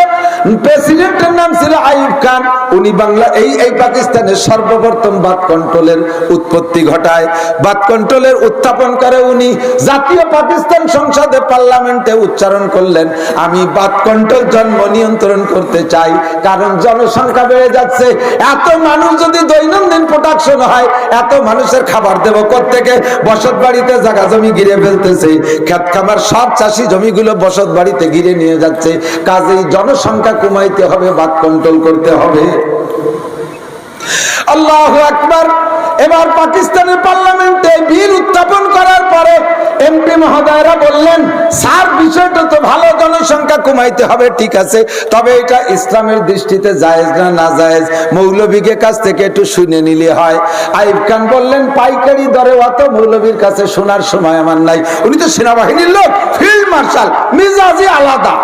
প্রেসিডেন্টের নাম ছিল আইয়ুব খান। উনি বাংলা এই পাকিস্তানের সর্বপ্রথম বাদ কন্ট্রোলের উৎপত্তি ঘটায়, বাদ কন্ট্রোলের উত্থাপন করে উনি। জাতীয় পাকিস্তান সংসদে পার্লামেন্টে উচ্চারণ করলেন, আমি বাদ কন্ট্রোল জন্ম নিয়ন্ত্রণ করতে চাই, কারণ জনসংখ্যা বেড়ে যাচ্ছে। এত মানুষ যদি দৈনন্দিন প্রোডাকশন হয়, এত মানুষের খাবার দেব কোত্থেকে? বসত বাড়িতে জায়গা জমি ঘিরে ফেলতেছে, খেত খামার সব চাষি জমিগুলো বসত বাড়িতে ঘিরে নিয়ে যাচ্ছে। কাজেই জনসংখ্যা কমাইতে হবে, বাদ কন্ট্রোল করতে হবে। আল্লাহু আকবার। এবার পাকিস্তানের পার্লামেন্টে বিল উত্থাপন করার পরে এমপি মহোদয়রা বললেন, স্যার বিষয়টা তো ভালো, জনসংখ্যা কমাইতে হবে, ঠিক আছে, তবে এটা ইসলামের দৃষ্টিতে জায়েজ না নাজায়েজ মৌলবীর কাছ থেকে একটু শুনে নিলে হয়। আইয়ুব খান বললেন, পাইকারি দরে অত মৌলবীর কাছে শোনার সময় আমার নাই। উনি তো সেনাবাহিনীর লোক, ফিল্ড মার্শাল, মিজাজি আলাদা।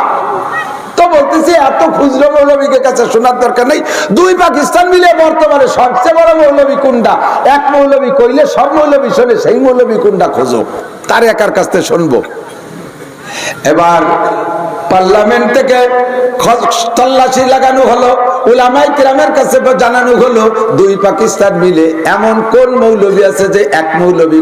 তো বলতেছি এত খুচরো মৌলবীর কাছে শোনার দরকার নেই। 2 পাকিস্তান মিলে বর্তমানে সবচেয়ে বড় মৌলবী কোনটা? 1 মৌলবী কইলে সব মৌলবী শোনে, সেই মৌলবী কোনটা খোঁজো, তার একার কাছ থেকে শুনবো। এবার পার্লামেন্ট থেকে তল্লাশি লাগানো হলো, উলামায়ে কিরামের কাছে জানানো হলো 2 পাকিস্তান মিলে এমন কোন মৌলবী আছে যে 1 মৌলবী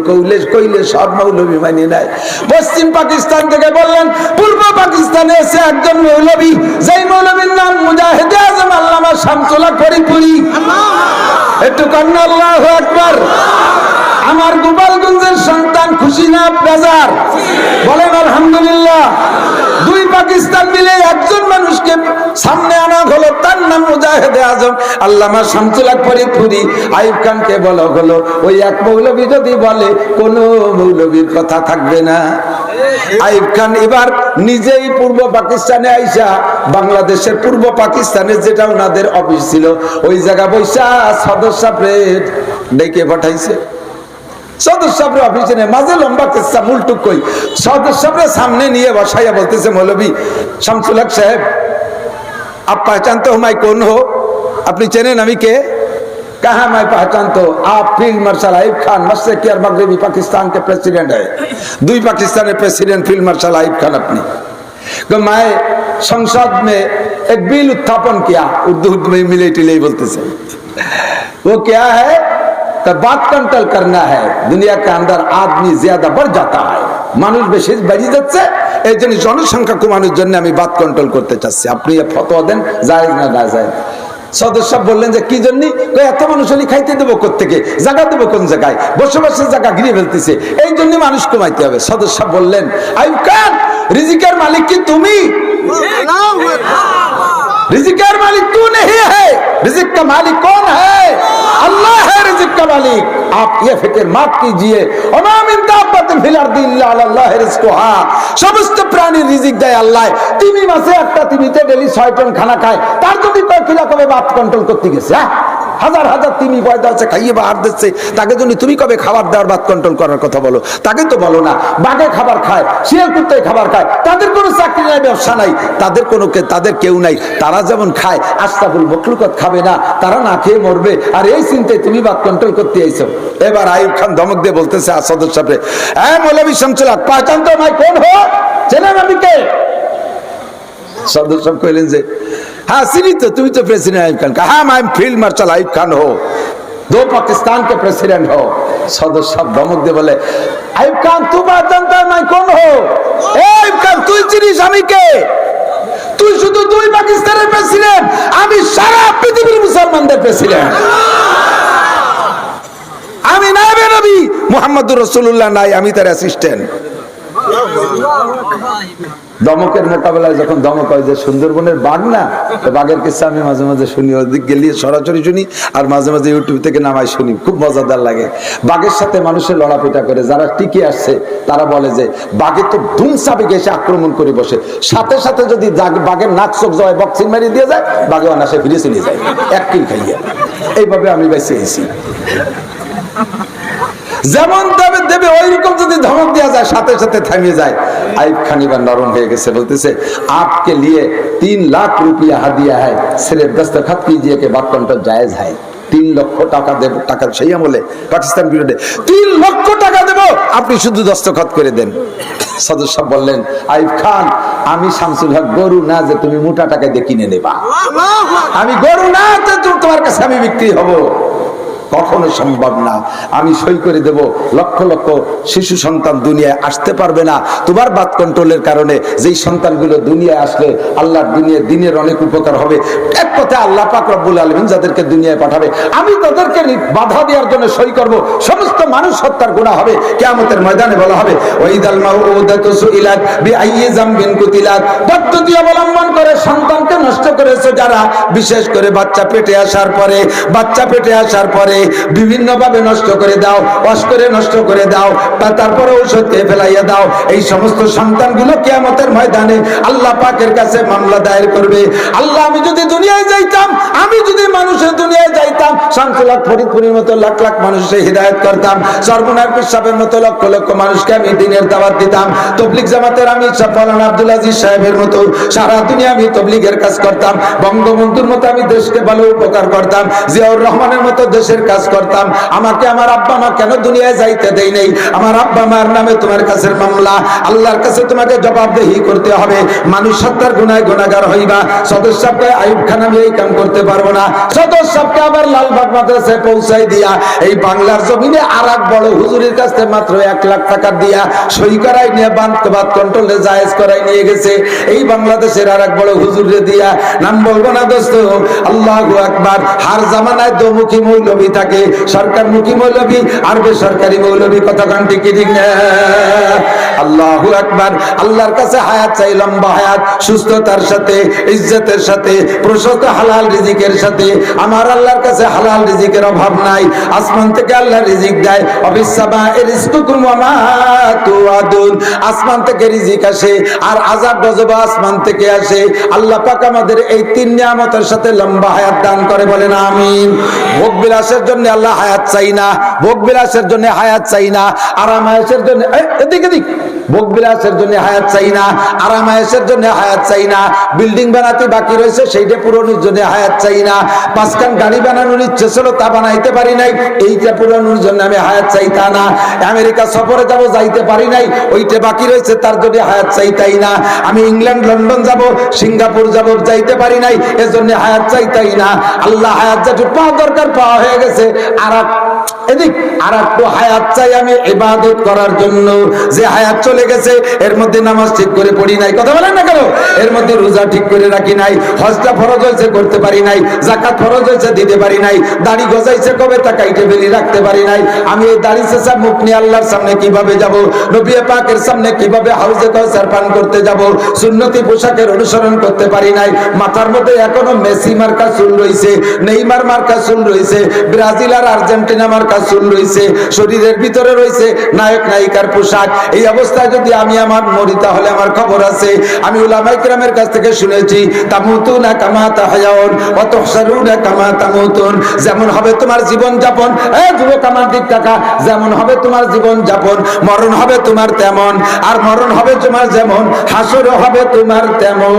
কইলে সব মৌলবী মানে নেয়। পশ্চিম পাকিস্তান থেকে বললেন, পূর্ব পাকিস্তানে আছে একজন মৌলবী, যেই মৌলবীর নাম মুজাহিদে আজম আল্লামা শামসুল হক ফরিদপুরি। একটু কন্যা আল্লাহু আকবার। আমার গোপালগঞ্জের সন্তান খুশি না বেজার? বলেন আলহামদুলিল্লাহ। দুই পাকিস্তান মিলে একজন মানুষকে সামনে আনা হলো, তার নাম মুজাহিদে আজম আল্লামা শামসুল হক ফরিদপুরি। আইয়ুব খানকে বলা হলো ওই এক মৌলবী যদি বলে কোন মৌলবীর কথা থাকবে না। আইয়ুব খান এবার নিজেই পূর্ব পাকিস্তানে আইসা বাংলাদেশের পূর্ব পাকিস্তানের যেটা ওনাদের অফিস ছিল ওই জায়গা বৈশা সদর সাহেব ডেকে পাঠাইছে। সদর সাহেবের অফিসে মাঝে লম্বা কিস্সা মুলটুক কই সদর সাহেবের সামনে নিয়ে বসাইয়া বলতেছে মৌলবী শামসুল হক সাহেব आप पहचानते हो मैं कौन हो? আপনি চেনেন আমি কে? कहा मैं पहचानता हूं, आप फील्ड मार्शल आइयूब खान मशरिकी और मगरबी पाकिस्तान के प्रेसिडेंट है। दुई Pakistan president field marshal Ayub Khan अपनी मैं संसद में एक बिल उत्थापन किया, उर्दू में मिलिट्री बोलते से वो क्या है तो बात कंट्रोल करना है। दुनिया के अंदर आदमी ज्यादा बढ़ जाता है, মানুষ বেশি বেড়ে যাচ্ছে, এই জন্য জনসংখ্যা কমানোর জন্য আমি বাত কন্ট্রোল করতে চাচ্ছি, আপনি ফতোয়া দেন জায়েজ না না জায়েজ। সদস্য বললেন যে কি জন্য? এত মানুষ হলে খাইতে দেবো কোত্থেকে, জায়গা দেবো কোন জায়গায়, বসবাসের জায়গা ঘিরে ফেলতেছে, এই জন্য মানুষ কমাইতে হবে। সদস্য বললেন আইয়ুব খান রিজিকের মালিক কি তুমি? रिजिक का मालिक तू नहीं है, रिजिक का मालिक कौन है? अल्लाह है रिजिक का मालिक। आप ये फिक्र मत कीजिए, সমস্ত প্রাণী রিজিক দেয় আল্লাহ। তিমি মাসে একটা তিমিতে ডেলি 6 টন খানা খায়, তার যদি কিলা কবে বাত কন্ট্রোল করতে গেছে? হাজার হাজার তিমি পয়দা আছে খাইয়ে বাহার দিচ্ছে, তাকে জন্য তুমি কবে খাবার দেওয়ার বাত কন্ট্রোল করার কথা বলো? তাকে তো বলো না। বাঘে খাবার খায়, শিয়াল কুত্তায় খাবার খায়, তাদের কোনো চাকরি নাই, ব্যবসা নাই, তাদের কেউ নাই। তারা যেমন খায় আশরাফুল মখলুকাত খাবে না, তারা না খেয়ে মরবে, আর এই চিন্তায় তুমি বাত কন্ট্রোল করতে আইছো। এবার আইয়ুব খান ধমক দিয়ে বলতেছে সদর সাহেব, হ্যাঁ মৌলভী শামসুল হক পহচান তো मैं कौन हो? চেনেন আমি কে? सदर साहब कहलें जे हाँ सीनी तो तुम तो प्रेसिडेंट आइयूब खान का, हाँ मैं फील्ड मार्शल आइयूब खान हो, 2 पाकिस्तान के प्रेसिडेंट हो। सदर साहब धमक दे बोले आइयूब खान तू बात जानता है मैं कौन हो? आइयूब खान তুই চিনিস আমি কে? তুই শুধু 2 পাকিস্তানের প্রেসিডেন্ট, আমি সারা পৃথিবীর মুসলমানদের প্রেসিডেন্ট। আমি নায়েবে নবী মুহাম্মদুর রাসূলুল্লাহ নাই, আমি তার অ্যাসিস্ট্যান্ট। দমকের মোকাবেলায় যখন দমক হয় যে সুন্দরবনের বাঘ না, বাঘের কিস্সা আমি মাঝে মাঝে শুনি, ওদিক গেলে সরাসরি শুনি আর মাঝে মাঝে ইউটিউব থেকে নামাই শুনি, খুব মজাদার লাগে। বাঘের সাথে মানুষের লড়াপিটা করে যারা টিকে আসছে তারা বলে যে বাঘে তো ধুমসাবে এসে আক্রমণ করে বসে, সাথে সাথে যদি বাঘের নাক চোখ জয় বক্সিং মারি দিয়ে যায়, বাঘে অনাসে ফিরে চলে যায় এক কিল খাইয়া। এইভাবে আমি বেঁচে আছি। যেমন দেবে দেবে ওই রকম যদি ধমক দেওয়া যায় সাথে সাথে থামিয়ে যায়। আইয়ুব খান এবার নরম হয়ে গেছে, বলতেছে आपके लिए 3 लाख रुपया हदिया है, सिर्फ दस्तखत कीजिए कि बात कंट्रोल जायज है। 3 লক্ষ টাকা দেব, টাকা সেই আমলে পাকিস্তান বিরুদ্ধে 3 লক্ষ টাকা দেব, আপনি শুধু দস্তখত করে দেন। সদর সাহেব বললেন আইয়ুব খান আমি শামসুল হক গরু না যে তুমি মোটা টাকা দিয়ে কিনে নেবা, আমি গরু না যে তোমার কাছে আমি বিক্রি হব, কখনো সম্ভব না। আমি সই করে দেব, লক্ষ লক্ষ শিশু সন্তান দুনিয়ায় আসতে পারবে না তোমার বাত কন্ট্রোলের কারণে। যেই সন্তানগুলো দুনিয়ায় আসলে আল্লাহর দিনের অনেক উপকার হবে। এক কথা আল্লাহ পাক রব্বুল আলামিন যাদেরকে দুনিয়ায় পাঠাবে আমি তাদেরকে বাধা দেওয়ার জন্য সই করব, সমস্ত মানুষ হত্যার গুনাহ হবে। কিয়ামতের ময়দানে বলা হবে ওয়াইদাল মাউউদাতু সুইলাত বিআইয়ি যামবিন কুতিলাত, পদ্ধতি অবলম্বন করে সন্তানকে নষ্ট করেছে যারা, বিশেষ করে বাচ্চা পেটে আসার পরে বিভিন্ন ভাবে নষ্ট করে দাও, ওয়াশ করে নষ্ট করে দাও, তারপরে ঔষধ খেয়ে ফেলাইয়া দাও, এই সমস্ত সন্তানগুলো কিয়ামতের ময়দানে আল্লাহ পাকের কাছে মামলা দায়ের করবে। আল্লাহ আমি যদি দুনিয়ায় যাইতাম, আমি যদি মানুষের দুনিয়ায় যাইতাম, শামসুল হক ফরিদপুরের মতো লাখ লাখ মানুষকে হিদায়াত করতাম, সর্বনার পিসাবের মতো লক্ষ লক্ষ মানুষকে আমি দ্বীনের দাওয়াত দিতাম, তবলিগ জামাতের আমি মাওলানা আব্দুল আজিজ সাহেবের মতো সারা দুনিয়া আমি তবলিগের কাজ করতাম, বঙ্গবন্ধুর মতো আমি দেশকে ভালো উপকার করতাম, জিয়াউর রহমানের মতো দেশের কাজ করতাম। আমাকে আমার আব্বা মা কেন দুনিয়ায় যাইতে দেয় নাই? আমার আব্বা মার নামে তোমার কাছে মামলা, আল্লাহর কাছে তোমাকে জবাবদেহি করতে হবে। মানুষ সত্তার গুনায় গুনাহগার হইবা। সদর সাহেবকে আইয়ুব খান আমি এই কাম করতে পারবো না। সদর সাহেবকে আবার লাল লালবাগ মাদ্রাসায় পৌঁছাই দিয়া এই বাংলার জমিনে আর এক বড় হুজুরের কাছে মাত্র 1 লাখ টাকা দিয়া সই করাই নিয়ে বাদ কন্ট্রোলে জায়েজ করাই নিয়ে গেছে। এই বাংলাদেশের আর এক বড় হুজুরে দিয়া, নাম বলবো না দোস্ত, আল্লাহু আকবার। হার জামানায় দোমুখী মৌলবী থাকে, সরকারমুখী মৌলবী আর বেসরকারি মৌলবী, কথা কান ঠিক ঠিক না? আল্লাহু আকবার। আল্লাহর কাছে হায়াত চাই, লম্বা হায়াত, সুস্থতার সাথে, ইজ্জতের সাথে, প্রশস্ত হালাল রিজিকের সাথে। আমার আল্লাহর কাছে হালাল রিজিকের অভাব নাই। আসমান থেকে আল্লাহ রিজিক দেয়, অবিসামায়ে রিজকুকুম ওয়া মা তুআদুন। আসমান থেকে রিজিক আসে আর আযাব গজব আসমান থেকে আসে। আল্লাহ পাক আমাদের এই 3 নিয়ামতের সাথে লম্বা হায়াত দান করে, বলেন আমিন। ভোগ বিলাসের জন্য আল্লাহ হায়াত চাই না, ভোগ বিলাসের জন্য হায়াত চাই না, আরাম আয়েশের জন্য এদিক ভোগ বিলাসের জন্য হায়াত চাই না, আরাম আয়েশের জন্য হায়াত চাই না, বিল্ডিং বানাতে বাকি রয়েছে সেইটা পূরণের জন্য হায়াত চাই না, 5খান গাড়ি বানানোর ইচ্ছে ছিল তা বানাইতে পারি নাই, এইটা পূরণের জন্য আমি হায়াত চাই তা না। আমেরিকা সফরে যাব, যাইতে পারি নাই, ওইটা বাকি রয়েছে তার জন্য হায়াত চাই তাই না। আমি ইংল্যান্ড লন্ডন যাব, সিঙ্গাপুর যাব, যাইতে পারি নাই, এজন্য হায়াত চাই তাই না। আল্লাহ হায়াত যেটুকু পাওয়া দরকার পাওয়া হয়ে গেছে, আর একটু হায়াত চাই আমি ইবাদত করার জন্য। যে হায়াত চলে গেছে এর মধ্যে নামাজ ঠিক করে পড়ি নাই, কথা বলেন না কেন? এর মধ্যে রোজা ঠিক করে রাখি নাই, হজটা ফরজ হয়েছে করতে পারি নাই, যাকাত ফরজ হয়েছে দিতে পারি নাই, দাড়ি গজাইছে কবে তা কাইটে বেলি রাখতে পারি নাই। আমি এই দাড়ি শেষা মুখ নিয়ে আল্লাহর সামনে কিভাবে যাব? নবী পাকের সামনে কিভাবে হাউজে কাউসার পান করতে যাব? সুন্নতি পোশাকের অনুসরণ করতে পারি নাই। মাথার মধ্যে এখনো মেসি মার্কা চুল রয়েছে, নেইমার মার্কা চুল রয়েছে, ব্রাজিল আর আর্জেন্টিনা মার্কা চুল রয়েছে, শরীরের ভিতরে রয়েছে নায়ক নায়িকার পোশাক। এই অবস্থায় যদি আমি আমার মরি তাহলে আমার খবর আছে। আমি উলামায়ে কেরামের কাছ থেকে শুনেছি, তামুতুনা কামা তাহয়াউন ওয়া তুহশারুনা কামা তামুতুন। যেমন হবে তোমার জীবন যাপন, যুবক আমার দিক টাকা, যেমন হবে তোমার জীবন যাপন, মরণ হবে তোমার তেমন, আর মরণ হবে তোমার যেমন, হাসরও হবে তোমার তেমন।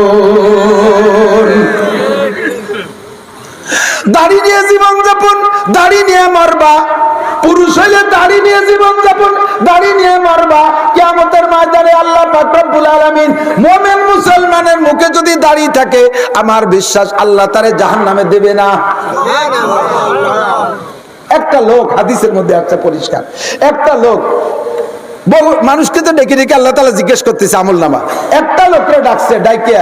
দাড়ি নিয়ে জীবন যাপন, দাড়ি নিয়ে মরবা। পুরুষ হইলে দাড়ি নিয়ে জীবন যাপন, দাড়ি নিয়ে মরবা। কিয়ামতের ময়দানে আল্লাহ পাক রব্বুল আলামিন মুমিন মুসলমানের মুখে যদি দাড়ি থাকে, আমার বিশ্বাস আল্লাহ তারে জাহান্নামে দেবে না। একটা লোক হাদিসের মধ্যে আছে পরিষ্কার, একটা লোক মানুষকে তো ডেকে ডেকে আল্লাহ তাআলা জিজ্ঞেস করতেছে আমল নামা। একটা লোকরে ডাকছে, ডাইকে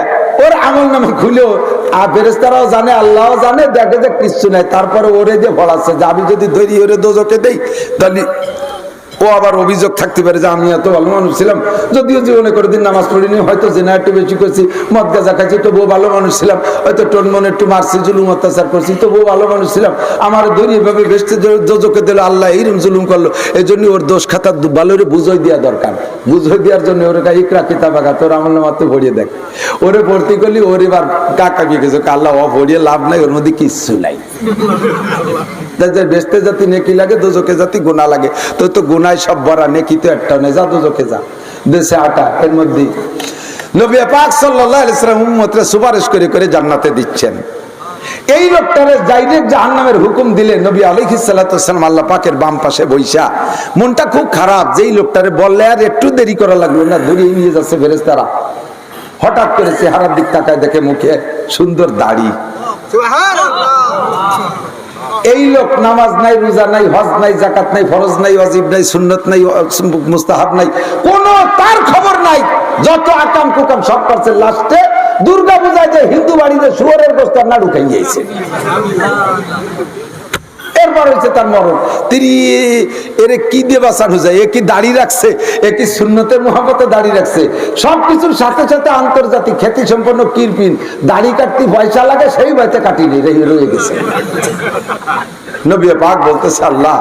ওর আমল নামা খুলেও আর ফেরেশতারাও জানে, আল্লাহও জানে, দেখে যে কিচ্ছু নাই, তারপরে ওরে যে ভরাচ্ছে যে আমি যদি দৈরি ওরে দোজকে দেই তাহলে ও আবার অভিযোগ থাকতে পারে যে আমি এত ভালো মানুষ ছিলাম, যদিও জীবনে করে দিন নামাজ পড়িনি, হয়তো জেনা একটু বেশি করছি, মদ গাঁজা খাইছি, তবুও ভালো মানুষ ছিলাম, হয়তো টোন মনে একটু মারছি, জুলুম অত্যাচার করছি, তবুও ভালো মানুষ ছিলাম, আমার দড়ি এভাবে বেসতে দোজকে দিল, আল্লাহ এইরকম জুলুম করলো। এই জন্য ওর দোষ খাতা ভালো করে বুঝাই দেওয়া দরকার। বুঝাই দেওয়ার জন্য ওর ইকরা কিতাবাকা তোর আমল নামা তো ভরিয়ে দেখ, ওরে ভর্তি করলি, ওর এবার কাকা বিয়ে গেছে, আল্লাহ ও ভরিয়ে লাভ নাই, ওর মধ্যে কিচ্ছু নাই। বেসতে জাতি নেকি লাগে, দোজকে জাতি গুনাহ লাগে, তো গুনায় সব ভরা, নেকি তো একটা নেই, যা দোজকে যা, দেশে আটা। এর মধ্যে নবী পাক সাল্লাল্লাহু আলাইহি ওয়াসাল্লাম উম্মতকে সুপারিশ করে করে জান্নাতে দিচ্ছেন। এই লোকটারে ডাইরেক্ট জাহান্নামের হুকুম দিলেন নবী আলাইহিস সালাতু ওয়াসসালাম আল্লাহ পাকের বাম পাশে বইসা। মনটা খুব খারাপ, যেই লোকটারে বললে আর একটু দেরি করা লাগলো না, দৌড়িয়ে নিয়ে যাচ্ছে ফেরেশতারা। হঠাৎ করে চেহারার দিক তাকায়, দেখে মুখে সুন্দর দাড়ি। এই লোক নামাজ নাই, রোজা নাই, হজ নাই, যাকাত নাই, ফরজ নাই, ওয়াজিব নাই, সুন্নত নাই, মুস্তাহাব নাই, কোন তার খবর নাই, যত আকাম কুকাম সব করছে। লাস্টে দুর্গা পূজায় যে হিন্দু বাড়িতে শুয়োরের গোশত না ঢুকাই গিয়েছে, এরপর হয়েছে তার মরণ। তিনি এরে কি দিয়ে বাঁচানো যায়? এ কি দাড়ি রাখছে, এ কি সুন্নতের মহব্বতে দাড়ি রাখছে? সবকিছুর সাথে সাথে আন্তর্জাতিক খ্যাতি সম্পন্ন কিরপিন, দাড়ি কাটতে পয়সা লাগে, সেই বাড়িতে কাটিনি রয়ে গেছে। নবী পাক বলতেছে, আল্লাহ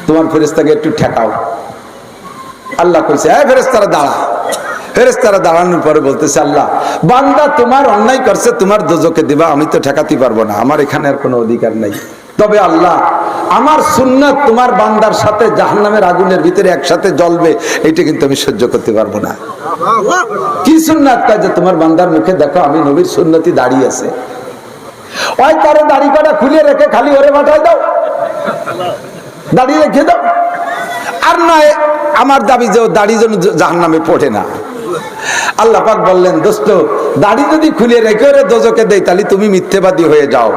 তোমার ফেরেশতাকে একটু ঠেকাও। আল্লাহ কইছে, এই ফেরেশতারা দাঁড়া। ফেরেশতারা দাঁড়ানোর পরে বলতেছে, আল্লাহ বান্দা তোমার অন্যায় করছে, তোমার দোজকে দিবা, আমি তো ঠেকাতে পারবো না, আমার এখানে আর কোনো অধিকার নাই। তবে আল্লাহ আমার সুন্নাত তোমার বান্দার সাথে জাহান্নামের আগুনের ভিতরে একসাথে জ্বলবে, এটা কিন্তু আমি সহ্য করতে পারবো না। কি সুন্নাত? কাজে তোমার বান্দার মুখে দেখো আমি নবীর সুন্নতি দাঁড়িয়ে আছে, ওই তারে দাড়ি কাটা খুলে রেখে খালি ওরে পাঠাই দাও, দাড়ি রেখে দাও। আর নয় আমার দাবি যে দাড়ি যেন জাহান্নামে পড়ে না। আল্লাহ পাক বললেন, দোস্ত দাড়ি যদি খুলে রেখে ওরে দোজকে দেয় তাহলে তুমি মিথ্যেবাদী হয়ে যাও।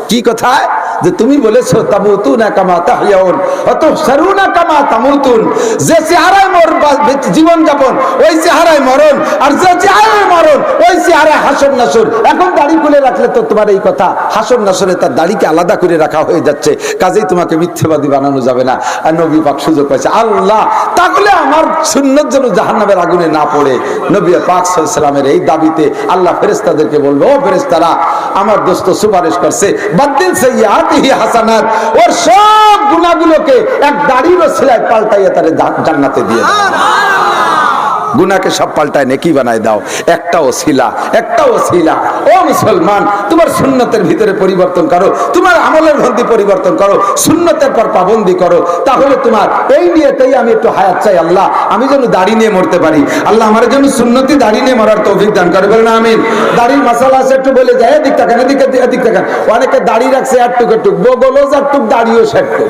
কি কথায়? যে তুমি বলেছো তামুতুনা কামা তাহইয়াউন ওয়া তুহশারুনা কামা তামুতুন, যে চেহারায় জীবন যাপন ওই চেহারায় মরণ, আর যে চেহারায় মরণ ওই চেহারায় হাসর নাসর। এখন দাড়ি খুলে রাখলে তো তোমার এই কথা, হাসর নাসরে তার দাড়িকে আলাদা করে রাখা হয়ে যাচ্ছে, কাজেই তোমাকে মিথ্যাবাদী বানানো যাবে না। আর নবী পাক সুযোগ পাইছে, আল্লাহ তাহলে আমার সুন্নাত যেন জাহান্নামের আগুনে না পড়ে। নবী পাক সাল্লাল্লাহু আলাইহি ওয়াসাল্লামের এই দাবিতে আল্লাহ ফেরেশতাদেরকে বলবো, ও ফেরেশতারা, আমার দোস্ত সুপারিশ করছে, বাদদিন সাইয়্যাতিহি হাসানাত, ওর সব গুনাহগুলোকে এক দাড়ির ওসিলায় পাল্টাইয়া তারে জান্নাতে দিয়ে দাও। গুনাহকে সব পাল্টায় নেকি বানায় দাও, একটা ওসিলা। ও মুসলমান, তোমার সুন্নতের ভিতরে পরিবর্তন করো, তোমার আমলের মধ্যে পরিবর্তন করো, সুন্নতের পর পাবন্দি করো, তাহলে তোমার এই নিয়েতেই আমি একটু হায়াত চাই। আল্লাহ আমি যেন দাড়ি নিয়ে মরতে পারি, আল্লাহ আমার জন্য সুন্নতি দাড়ি নিয়ে মরার তৌফিক দান করে, বলেন আমিন। দাড়ির মাসালা আছে, একটু বলে যায় এদিক তাকান, এদিক তাকান। অনেকে দাড়ি রাখছে একটুক একটুক, বগলও একটুক, দাড়িও সেটুক।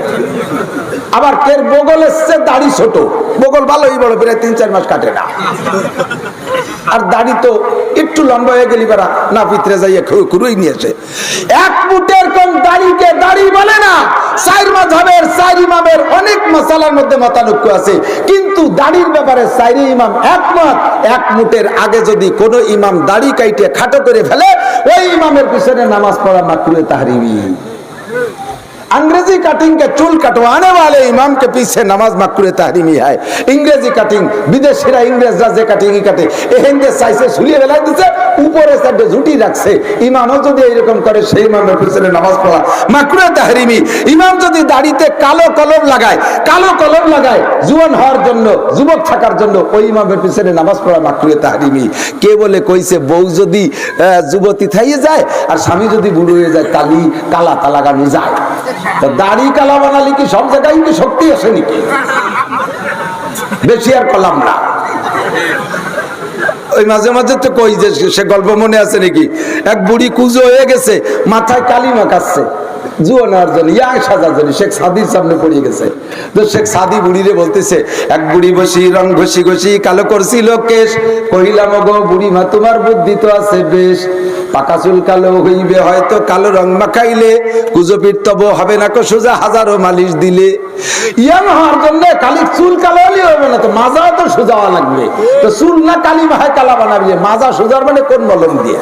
আবার কের বগল এসছে, দাড়ি ছোট, বগল ভালোই বড়, প্রায় 3-4 মাস কাটে না। আর দাড়ি তো একটু লম্বা হয়ে গেলি পারা না পিতরে যাইয়া খুরুই নিয়েছে। এক মুটের কোন দাড়িকে দাড়ি বলে না। চার মাযহাবের চার ইমামের অনেক মাসালার মধ্যে মতানৈক্য আছে, কিন্তু দাড়ির ব্যাপারে চার ইমাম একমত। এক মুটের আগে যদি কোন ইমাম দাড়ি কাইটে খাটো করে ফেলে, ওই ইমামের পিছনে নামাজ পড়া মাকরুহে তাহরিমি। अंग्रेजी कटिंग के चूल कटवाने वाले इमाम के पीछे नमाज मकरूह तहरीमी है। इंग्रेजी कटिंग विदेशीरा इंग्रेजरा जे कटिंग काटे एहेंदे साइसे झुलिয়ে ফেলাই দিছে, উপরে সাইডে ঝুটি রাখছে। ইমামও যদি এরকম করে, সেই ইমামের পিছনে নামাজ পড়া মাকরুহ তাহরিমি। ইমাম যদি দাড়িতে কালো কলম লাগায় জুয়ান হওয়ার জন্য, যুবক থাকার জন্য, ওই ইমামের পিছনে নামাজ পড়া মাকরুহ তাহরিমি। কে বলে কইছে বউ যদি যুবতী থাইয়ে যায় আর স্বামী যদি বুড়ো হয়ে যায়, কালা লাগানো যায়। দাড়ি কালা বানালি কি সব জায়গায় কি শক্তি আসে নাকি? বেশি আর কলাম না। ওই মাঝে মাঝে তো কই যে সে গল্প মনে আছে নাকি, এক বুড়ি কুজো হয়ে গেছে, মাথায় কালি মাখাচ্ছে জুয়ানোর জন্য, ইয়া সাজার জন্য। শেখ সাদির সামনে পড়ে গেছে, তো শেখ সাদি বুড়িরে বলতেছে, এক বুড়ি বসি রং ঘষি ঘষি কালো করছিল কেশ, কহিলাম গো বুড়ি মা তোমার বুদ্ধি তো আছে বেশ, পাকা চুল কালো হইবে হয়তো কালো রং মাখাইলে, কুজো পিঠ তব হবে না কো সোজা হাজারো মালিশ দিলে। ইয়াং হওয়ার জন্য খালি চুল কালো হলে হবে না, তো মাজাও তো সোজা হওয়া লাগবে। তো চুল না কালি মাখায় কালা বানাবি, মাজা সোজার মানে কোন মলম দিয়ে?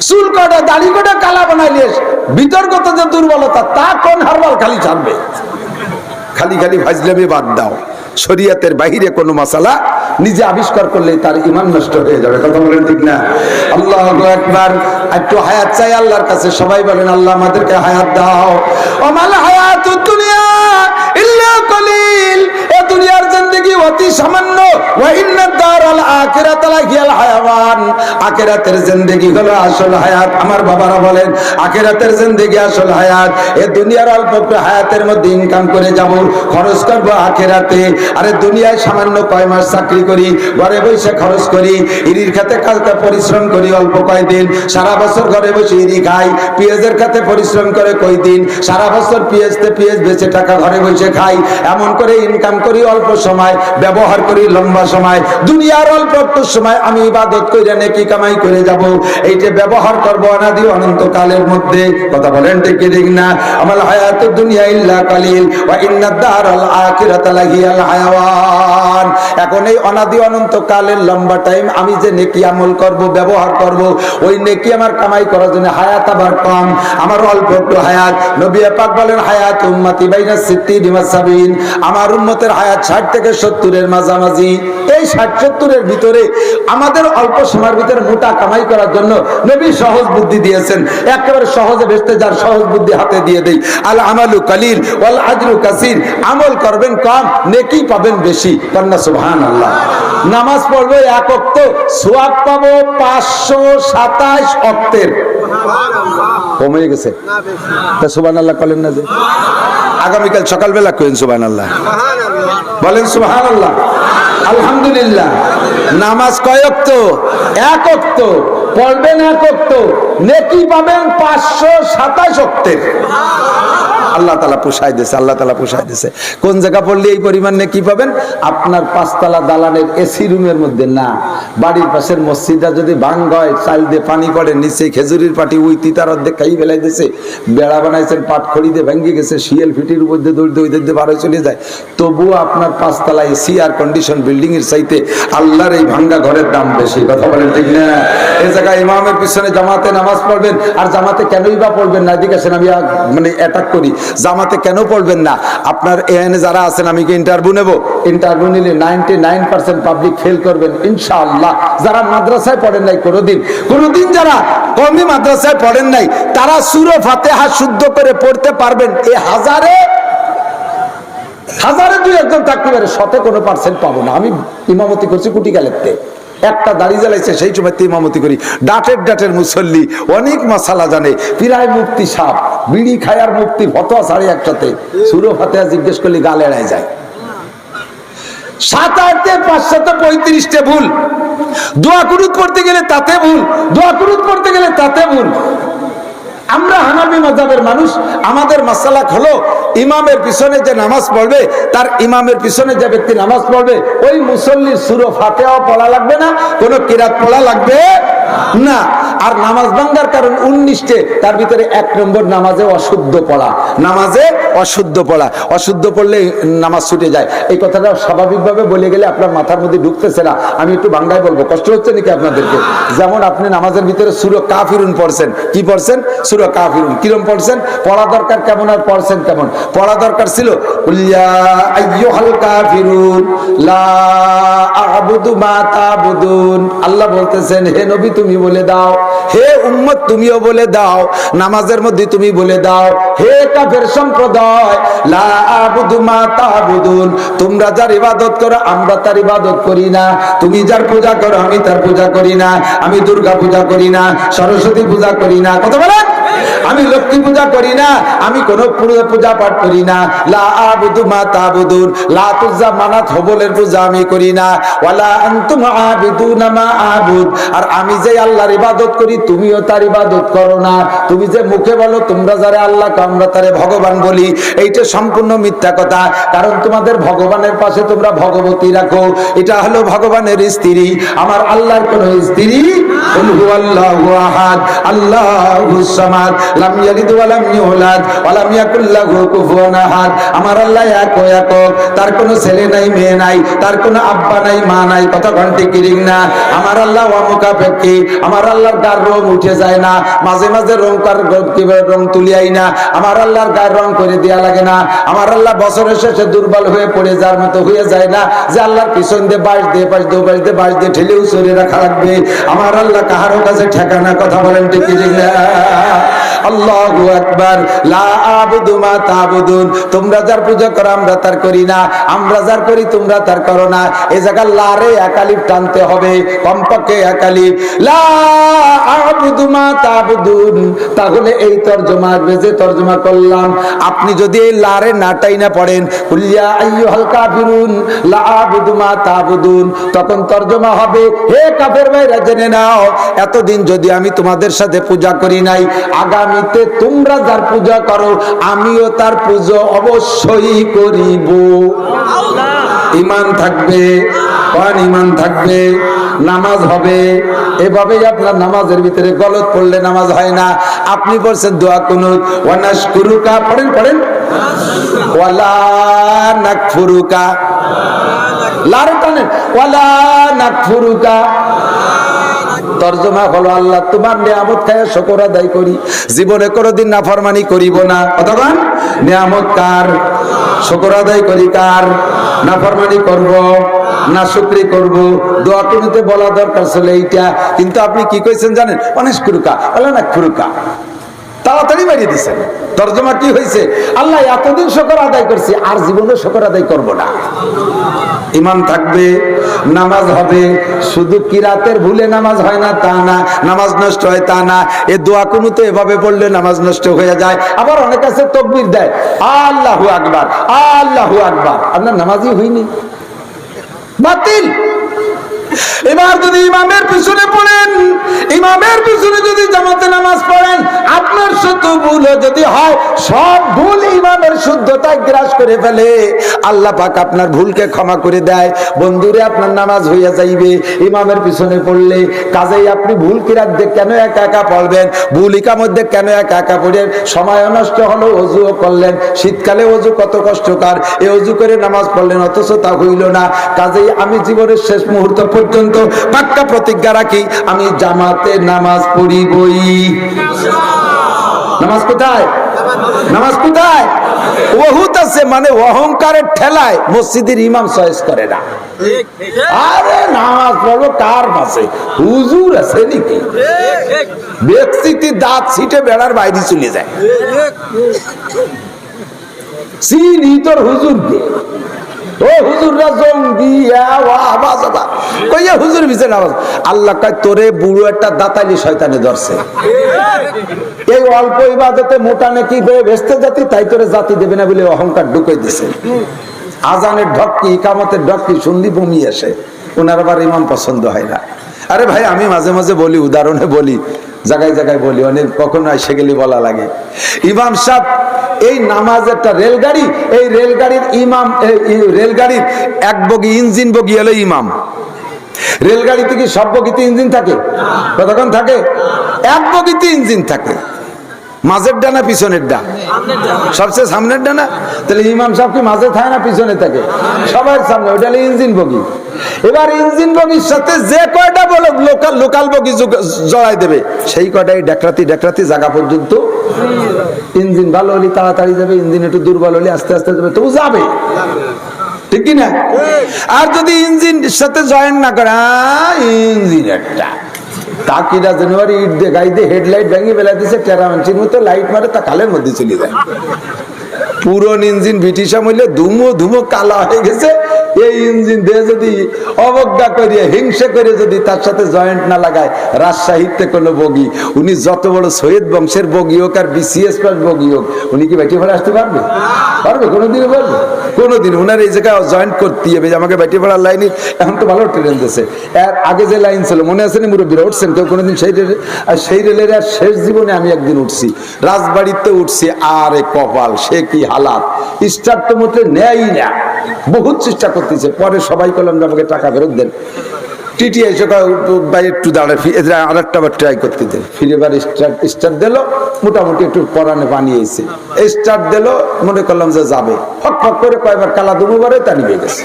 চুল কটা দাড়ি কটা কালা বানাইলে বিতর্কত যে দুর্বলতা, তা কোন হারবাল খালি ছাড়বে? খালি ভাজলামে বাদ দাও। শরীয়তের বাহিরে কোনো মাসালা নিজে আবিষ্কার করলে তার ঈমান নষ্ট হয়ে যাবে। কথা বলেন ঠিক না? আল্লাহু আকবার। একটু হায়াত চাই আল্লাহর কাছে, সবাই বলেন আল্লাহ আমাদেরকে হায়াত দাও। ওমাল হায়াতুদ দুনিয়া ইল্লা কলিল, এই দুনিয়ার জিন্দেগি অতি সামান্য। ওয়া ইন্নাদ দারাল আখিরাতা লাহিয়াল হায়াওয়ান, আখিরাতের জিন্দেগি হলো আসল হায়াত। আমার বাবারা বলেন আখিরাতের জিন্দেগি আসল হায়াত। এই দুনিয়ার অল্প একটু হায়াতের মধ্যে ইনকাম করে যাব, খরচ করব আখিরাতে। আরে দুনিয়ায় সামান্য কয় মাস চাকরি করি, ঘরে বসে খরচ করি, ইরির খাতে কাজটা পরিশ্রম করি অল্প কয়দিন, সারা বছর ঘরে বসে ইরি খাই। পেঁয়াজের খাতে পরিশ্রম করে কয়দিন, সারা বছর পেঁয়াজ বেচে টাকা ঘরে বসে খাই। এমন করে ইনকাম করি অল্প সময়, ব্যবহার করি লম্বা সময়। দুনিয়ার অল্প একটু সময় আমি ইবাদত করে নেকি কামাই করে যাব, এই যে ব্যবহার করবো অনাদি অনন্তকালের মধ্যে। কথা বলেন ঠিক ঠিক না? আমাল হায়াতুদ দুনিয়া ইল্লা কালিল ওয়া ইন্নাদ দারাল আখিরাতা লাহিয়াল হায়াওয়ান। এখন এই অনাদি অনন্ত কালের লম্বা টাইম আমি যে নেকি আমল করব, ব্যবহার করব, ওই নেকি আমার কামাই করার জন্য হায়াত আবার কম, আমার অল্প একটু হায়াত। নবী পাক বলেন হায়াত উম্মতি বাইনা 60 ওয়া 70, আমার উম্মতের হায়াত 60 থেকে 70 এর মাঝামাঝি। এই 60-70 এর ভিতরে আমাদের অল্প সময়ের ভিতরে মোটা কামাই করার জন্য নবী সহজ বুদ্ধি দিয়েছেন। একেবারে সহজে বেচতে যার সহজ বুদ্ধি হাতে দিয়ে দেই। আল আমালু কালিল ওয়াল আজরু কাসীর, আমল করবেন কম, নেকি পাবেন বেশি। কন্যা সুবহানাল্লাহ। নামাজ পড়বো এক ওয়াক্ত, সওয়াব পাবো 527 ওয়াক্তের। কমে গেছে তা সুবহানাল্লাহ বলেন না যে? আগামীকাল সকালবেলা কইন সুবহানাল্লাহ, বলেন সুবহানাল্লাহ, আলহামদুলিল্লাহ। নামাজ কয় ওয়াক্ত? এক ওয়াক্ত পড়বেন, এক ওয়াক্ত নেকি পাবেন 527 ওয়াক্তের। আল্লাহ তাআলা পোষায় দিয়েছে, আল্লাহ তাআলা পোষায় দিয়েছে। কোন জায়গা পড়লে এই পরিমাণ নেকি পাবেন? আপনার 5 তলা দালানের এসি রুমের মধ্যে না, বাড়ির পাশের মসজিদটা যদি ভাঙ্গ হয়, চাল দিয়ে পানি পড়ে, নিচে খেজুরির পাটি উই তিতার অর্ধেক খাই ফেলাই দিয়েছে, বেড়া বানাইছেন পাট খড়ি দিয়ে ভেঙে গেছে, শিয়াল ফিটির উপর দিয়ে দৌড় দিয়ে বারো চলে যায়, তবুও আপনার 5 তলা এসি আর কন্ডিশন বিল্ডিং এর চাইতে আল্লাহর এই ভাঙ্গা ঘরের দাম বেশি। কথা বলেন ঠিক না? এই জায়গায় ইমামের পিছনে জামাতে নামাজ পড়বেন, আর জামাতে কেনই বা পড়বেন না? এদিকে আসেন, আমি মানে অ্যাটাক করি, জামাতে কেন পড়বেন না? আপনার এখানে যারা আছেন, আমি কি ইন্টারভিউ নেব? ইন্টারভিউ নিলে 99% পাবলিক ফেল করবেন ইনশাআল্লাহ। যারা মাদ্রাসায় পড়েন নাই কোনোদিন যারা কওমি মাদ্রাসায় পড়েন নাই, তারা সূরা ফাতিহা শুদ্ধ করে পড়তে পারবেন। এই হাজারে 2-1 থাকতে পারে, 100-এ কোনো পার্সেন্ট পাবো না। আমি ইমামতি করছি কুটিকালেতে, একটা দাড়ি জ্বালাইছে সেই সময় ইমামতি করি, ডাটের মুসল্লি, অনেক মাসালা জানে, প্রায় মুফতি সাহেব বিড়ি খায়ার মুফতি ফতোয়া ছাড়ি একসাথে সূরা ফাতিহা জিজ্ঞেস করলে গাল এড়ায় যায়। 7-8-এ 535টে ভুল, দোয়া কুনুত পড়তে গেলে তাতে ভুল, দোয়া কুনুত পড়তে গেলে তাতে ভুল। আমরা হানাফি মাযহাবের মানুষ, আমাদের মাসলাক হলো ইমামের পিছনে যে নামাজ পড়বে, তার ইমামের পিছনে যে ব্যক্তি নামাজ পড়বে, ওই মুসল্লির সূরা ফাতিহাও পড়া লাগবে না, কোনো কিরাত পড়া লাগবে না। আর নামাজ ভাঙ্গার কারণ 19টে, তার ভিতরে 1 নম্বর নামাজে অশুদ্ধ পড়া, নামাজে অশুদ্ধ পড়া, অশুদ্ধ পড়লে নামাজ ছুটে যায়। এই কথাটা স্বাভাবিকভাবে বলে গেলে আপনার মাথার মধ্যে ঢুকতেছে না, আমি একটু বাংলায় বলবো, কষ্ট হচ্ছে নাকি আপনাদেরকে? যেমন আপনি নামাজের ভিতরে সূরা কাফিরুন পড়ছেন, কি পড়ছেন? সূরা কাফিরুন। কিরম পড়ছেন? পড়া দরকার কেমন আর পড়ছেন কেমন? পড়া দরকার ছিল ইয়া আইয়ুহাল কাফিরুন লা আ'বুদু মা তা'বুদুন। আল্লাহ বলতেছেন, হে নবী তুমি বলে দাও, হে উম্মত তুমিও বলে দাও, নামাজের মধ্যে তুমি বলে দাও, হে কাফের সম্প্রদায়, লা আ'বুদু মা তা'বুদুন, তোমরা যার ইবাদত করো আমরা তার ইবাদত করি না, তুমি যার পূজা করো আমি তার পূজা করি না, আমি দুর্গা পূজা করি না, সরস্বতী পূজা করি না, কথা বলেন, আমি লক্ষ্মী পূজা করি না, আমি কোন পূজা পাঠ করি না, লা আ'বুদু মা তা'বুদুন, লাত উজ্জা মানাত হবলের পূজা আমি করি না, ওয়ালা আনতুম আ'বিদুনা মা আ'বুদ, আর আমি যে আল্লাহর ইবাদত করি তুমিও তার ইবাদত করো না। তুমি যে মুখে বলো তোমরা যারে আল্লাহ আমরা তারে ভগবান বলি, এইটা সম্পূর্ণ মিথ্যা কথা, কারণ তোমাদের ভগবানের পাশে তোমরা ভগবতী রাখো, এটা হলো ভগবানের স্ত্রী, আমার আল্লাহর কোন স্ত্রী? কুল হুয়াল্লাহু আহাদ আল্লাহুস সামাদ লাম ইয়ালিদ ওয়া লাম ইউলাদ ওয়া লাম ইয়াকুল লাহু কুফুয়ান আহাদ। আমার আল্লাহ একক, তার কোনো ছেলে নাই মেয়ে নাই, তার কোনো আব্বা নাই মা নাই, কথা ঘন্টি কিরিং না। আমার আল্লাহ অমুখাপেক্ষী, আমার আল্লাহর গার রং উঠে যায় না, মাঝে মাঝে রং তুলিয়াই না, আমার আল্লাহর গার রং করে দেয়া লাগে না, আমার আল্লাহ বছরের শেষে দুর্বল হয়ে পড়ে যাওয়ার মতো হয়ে যায় না, যে আল্লাহর পিছন দিয়ে বাঁশ দিয়ে বাঁশ দিয়ে ঠেলেও সরিয়ে রাখা লাগবে। আমার আল্লাহ কাহারও কাছে ঠেকানা, কথা বলেন ঠিক না? আল্লাহু আকবার। লা আ'বুদু মা তা'বুদুন, তোমরা যার পূজা করো আমরা তার করি না, আমরা যার করি তোমরা তার করো না। এই জায়গা লা রে এক আলিফ টানতে হবে, কমপক্ষে এক আলিফ। লা আ'বুদু মা তা'বুদুন, তাহলে এই তরজমা আসবে যে তরজমা করলাম। আপনি যদি এই লা রে না টাইনা পড়েন কুল ইয়া আইয়ুহাল কাফিরুন লা আ'বুদু মা তা'বুদুন, তখন তরজমা হবে, হে কাফের ভাইরা জেনে নাও, এতদিন যদি আমি তোমাদের সাথে পূজা করি নাই, আগামীতে তোমরা যার পূজা করো আমিও তার পূজা অবশ্যই করিব। ঈমান থাকবে, ঈমান থাকবে, নামাজ হবে। এভাবেই আপনার নামাজের ভিতরে গলত পড়লে নামাজ হয় না। আপনি বলছেন দোয়া কুনুত, ওয়া নাশকুরুকা, পড়েন ওয়ালা নাকফুরুকা, লারে টানেন, ওয়ালা নাকফুরুকা। তরজমা হলো আল্লাহ তোমার নিয়ামত খায় শুকর আদায় করি, জীবনে কোনোদিন নাফরমানি করিব না। কতক্ষণ নিয়ামত কার? শুকর আদায় করি কার? নাফরমানি করব না শুকরি করব? দোয়া কুনুতে বলা দরকার ছিল এইটা, কিন্তু আপনি কি কইছেন জানেন? অনেক কুরুকা, আল্লাহ না কুরুকা, তাড়াতাড়ি মারিয়ে দিচ্ছেন। তরজমা কি হয়েছে? আল্লাহ এতদিন শুকর আদায় করছি, আর জীবনে শুকর আদায় করব না। ঈমান থাকবে, নামাজ হবে। শুধু কিরাতের ভুলে নামাজ হয় না তা না, নামাজ নষ্ট হয় তা না। এ দোয়া কুনুতে এভাবে পড়লে নামাজ নষ্ট হয়ে যায়। আবার অনেক আছে তাকবীর দেয়, আল্লাহু আকবার, আল্লাহু আকবার, আপনার নামাজই হয়নি, বাতিল। এবার যদি ইমামের পিছনে পড়েন, ইমামের পিছনে যদি জামাতে নামাজ পড়েন, আপনার শত ভুল ভুল যদি হয় সব ভুল ইমামের শুদ্ধতায় গ্রাস করে ফেলে, আল্লাহ পাক আপনার ভুলকে ক্ষমা করে দেয়। বন্ধুরে, আপনার নামাজ হইয়া যাইবে ইমামের পিছনে পড়লে। কাজেই আপনি ভুল কিরাত দিয়ে কেন একা একা পড়বেন, ভুল ইকামত দিয়ে কেন একা একা পড়েন? সময় নষ্ট হলো, অজুও করলেন, শীতকালে অজু কত কষ্টকর, এই অজু করে নামাজ পড়লেন অথচ তা হইল না। কাজেই আমি জীবনের শেষ মুহূর্ত পর্যন্ত পাক্কা প্রতিজ্ঞা রাখি, আমি জামাতে নামাজ পড়িবই। নামাজ কোথায়? নামাজ কোথায়? বহুত আছে, মানে অহংকারের ঠেলায় মসজিদের ইমাম চয়েস করে না। আরে নামাজ পড়বো কার পাশে? হুজুর আছে নাকি? ব্যক্তি দাঁত ছিটে বেড়ার বাইরে চলে যায়। চিনি তোর হুজুরকে, ও হুজুররা জঙ্গি কইয়া হুজুর বিছে নামাজ। আল্লাহ কয় তোরে বুড়ো একটা দাতালি শয়তানে ধরছে, এই অল্প ইবাদতে মোটা নাকি বেচতে জাতি, তাই তোরে জাতি দেবে না বলে অহংকার ঢুকাই দিছে। আজানের ঢক্কি, ইকামতের ঢক্কি শুনলি বমি আসে, ওনার আবার ইমাম পছন্দ হয় না। আরে ভাই, আমি মাঝে মাঝে বলি, উদাহরণে বলি, জায়গায় জায়গায় বলি, অনেক কখনো এসে গেলে বলা লাগে। ইমাম সাহেব, এই নামাজ একটা রেলগাড়ি, এই রেলগাড়ির ইমাম, রেলগাড়ির এক বগি ইঞ্জিন বগি হলো ইমাম। রেলগাড়িতে কি সব বগিতে ইঞ্জিন থাকে? কতক্ষণ থাকে? এক বগিতে ইঞ্জিন থাকে। মাঝের ডানা পিছনের ডা? সবচেয়ে সামনের ডানা। তাহলে ইমাম সাহেব কি মাঝে থাকে না পিছনে থাকে? সবার সামনে, ওটা হলো ইঞ্জিন বগি। এবার ইঞ্জিন বগির সাথে যে কয়টা বলো লোকাল বগি জড়াই দেবে, সেই কয়টাই ডেকরাতি ডেকরাতি জায়গা পর্যন্ত। ইঞ্জিন ভালো হলে তাড়াতাড়ি যাবে, ইঞ্জিন একটু দুর্বল হলে আস্তে আস্তে যাবে, তবু যাবে, ঠিক কিনা? আর যদি ইঞ্জিন সাথে জয়েন না করে, ইঞ্জিন একটা তাকিরা জানুয়ারি ইট দিয়ে গাই দিয়ে হেডলাইট ভেঙে বেলা দিচ্ছে, টেরামাঞ্চির মতো লাইট মারে, তা কালের মধ্যে চলে যায়। পুরন ইঞ্জিন ব্রিটিশ আমলে ধুমো ধুমো কালা হয়ে গেছে। এই ইঞ্জিন দিয়ে যদি অবজ্ঞা করিয়ে হিংসা করে যদি তার সাথে জয়েন্ট না লাগায়, রাজশাহীতে কোনো বগি, উনি যত বড় সৈয়দ বংশের বগি হোক আর বিসিএস পাস বগি হোক, উনি কি ব্যাটি ভাড়া আসতে পারবে? পারবে? কোনোদিনও পারবে? কোনোদিন। ওনার এই জায়গায় জয়েন্ট করতে হবে যে আমাকে ব্যাটি ভাড়ার লাইনে, এখন তো ভালো ট্রেন দিয়েছে, এর আগে যে লাইন ছিল মনে আছে না? মুরব্বীরা উঠছেন কেউ কোনোদিন সেই রেলে? আর সেই রেলের আর শেষ জীবনে আমি একদিন উঠছি, রাজবাড়িতে উঠছি। আরে কপাল, সে কি হালাত! স্টার্ট তো মতো নেয়ই না, বহুত চেষ্টা করতেছে। পরে সবাই বললাম যে আমাকে টাকা ফেরত দেন। টিটি এসে ভাই একটু দাঁড়ায়, আর একটা বার ট্রাই করতে দেন। ফিরে এবার স্টার্ট দিল, মোটামুটি একটু পরানে বানিয়েছে, স্টার্ট দিল, মনে করলাম যে যাবে, ফক ফক করে কয়েকবার কালা দুবারে তা নিয়ে গেছে।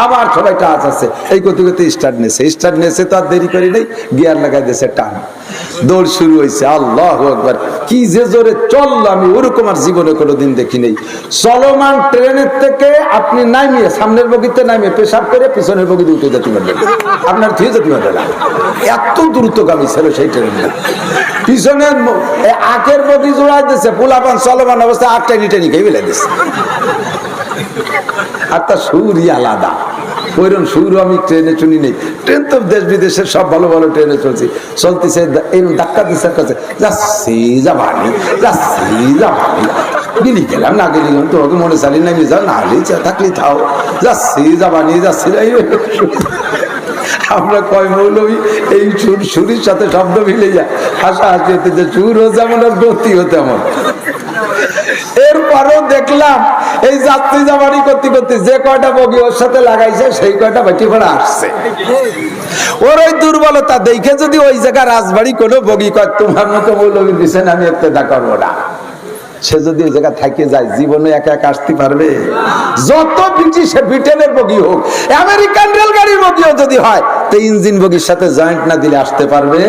আবার সবাই টাচ আছে, এই করতে করতে স্টার্ট নেছে তো আর দেরি করি নেই, গিয়ার লাগাই দিয়েছে, টান, দৌড় শুরু হয়েছে। আল্লাহু আকবার, কি যে জোরে চললো, আমি ওরকম আর জীবনে কোনোদিন দেখি নেই। চলমান ট্রেনের থেকে আপনি নামিয়ে সামনের বগিতে নামিয়ে পেশাব করে পিছনের বগিতে উঠে যেতে পারবেন, আপনার থিয়ে যেতে পারবে না, এত দ্রুতগামী ছিল সেই ট্রেনটা। পিছনের আখের বগি জোড়াই দিচ্ছে, পোলাপান চলমান অবস্থায় আটটা নিটে খেয়ে ফেলে দিচ্ছে। আর তার সুরই আলাদা, ওইরকম সুর আমি ট্রেনে শুনি নেই। ট্রেন তো দেশ বিদেশের সব ভালো ভালো ট্রেনে চলছে, চলতেছে এরকম ধাক্কা দিচ্ছে, যাচ্ছি যাবানি, যাচ্ছি যাবানি, গেলি গেলাম না গেলি গেলাম, তোমাকে মনে চালি নামিয়ে যাও, না হলে থাকলে থাও, যাচ্ছি যাবানি, যাচ্ছি। আমরা কয় মৌলবী এই সুরের সাথে শব্দ মিলে যায়, হাসাহাসি হতে, যে সুরও যেমন আর গতিও তেমন। এরপরও দেখলাম এই যাত্রী জামানি করতে করতে যে কয়টা বগি ওর সাথে লাগাইছে, সেই কয়টা বেটি ভাড়া আসছে। ওর ওই দুর্বলতা দেখে যদি ওই জায়গায় রাজবাড়ি কোনো বগি কয় তোমার মতো মৌলবীর পিছনে আমি ইক্তেদা করবো না, সে যদি ওই জায়গা থাকে যায়, জীবনে একা একা আসতে পারবে? যত ব্রিটেনের বগি হোক, আমেরিকান রেলগাড়ির বগিও যদি হয়, তো ইঞ্জিন বগির সাথে জয়েন্ট না দিলে আসতে পারবে?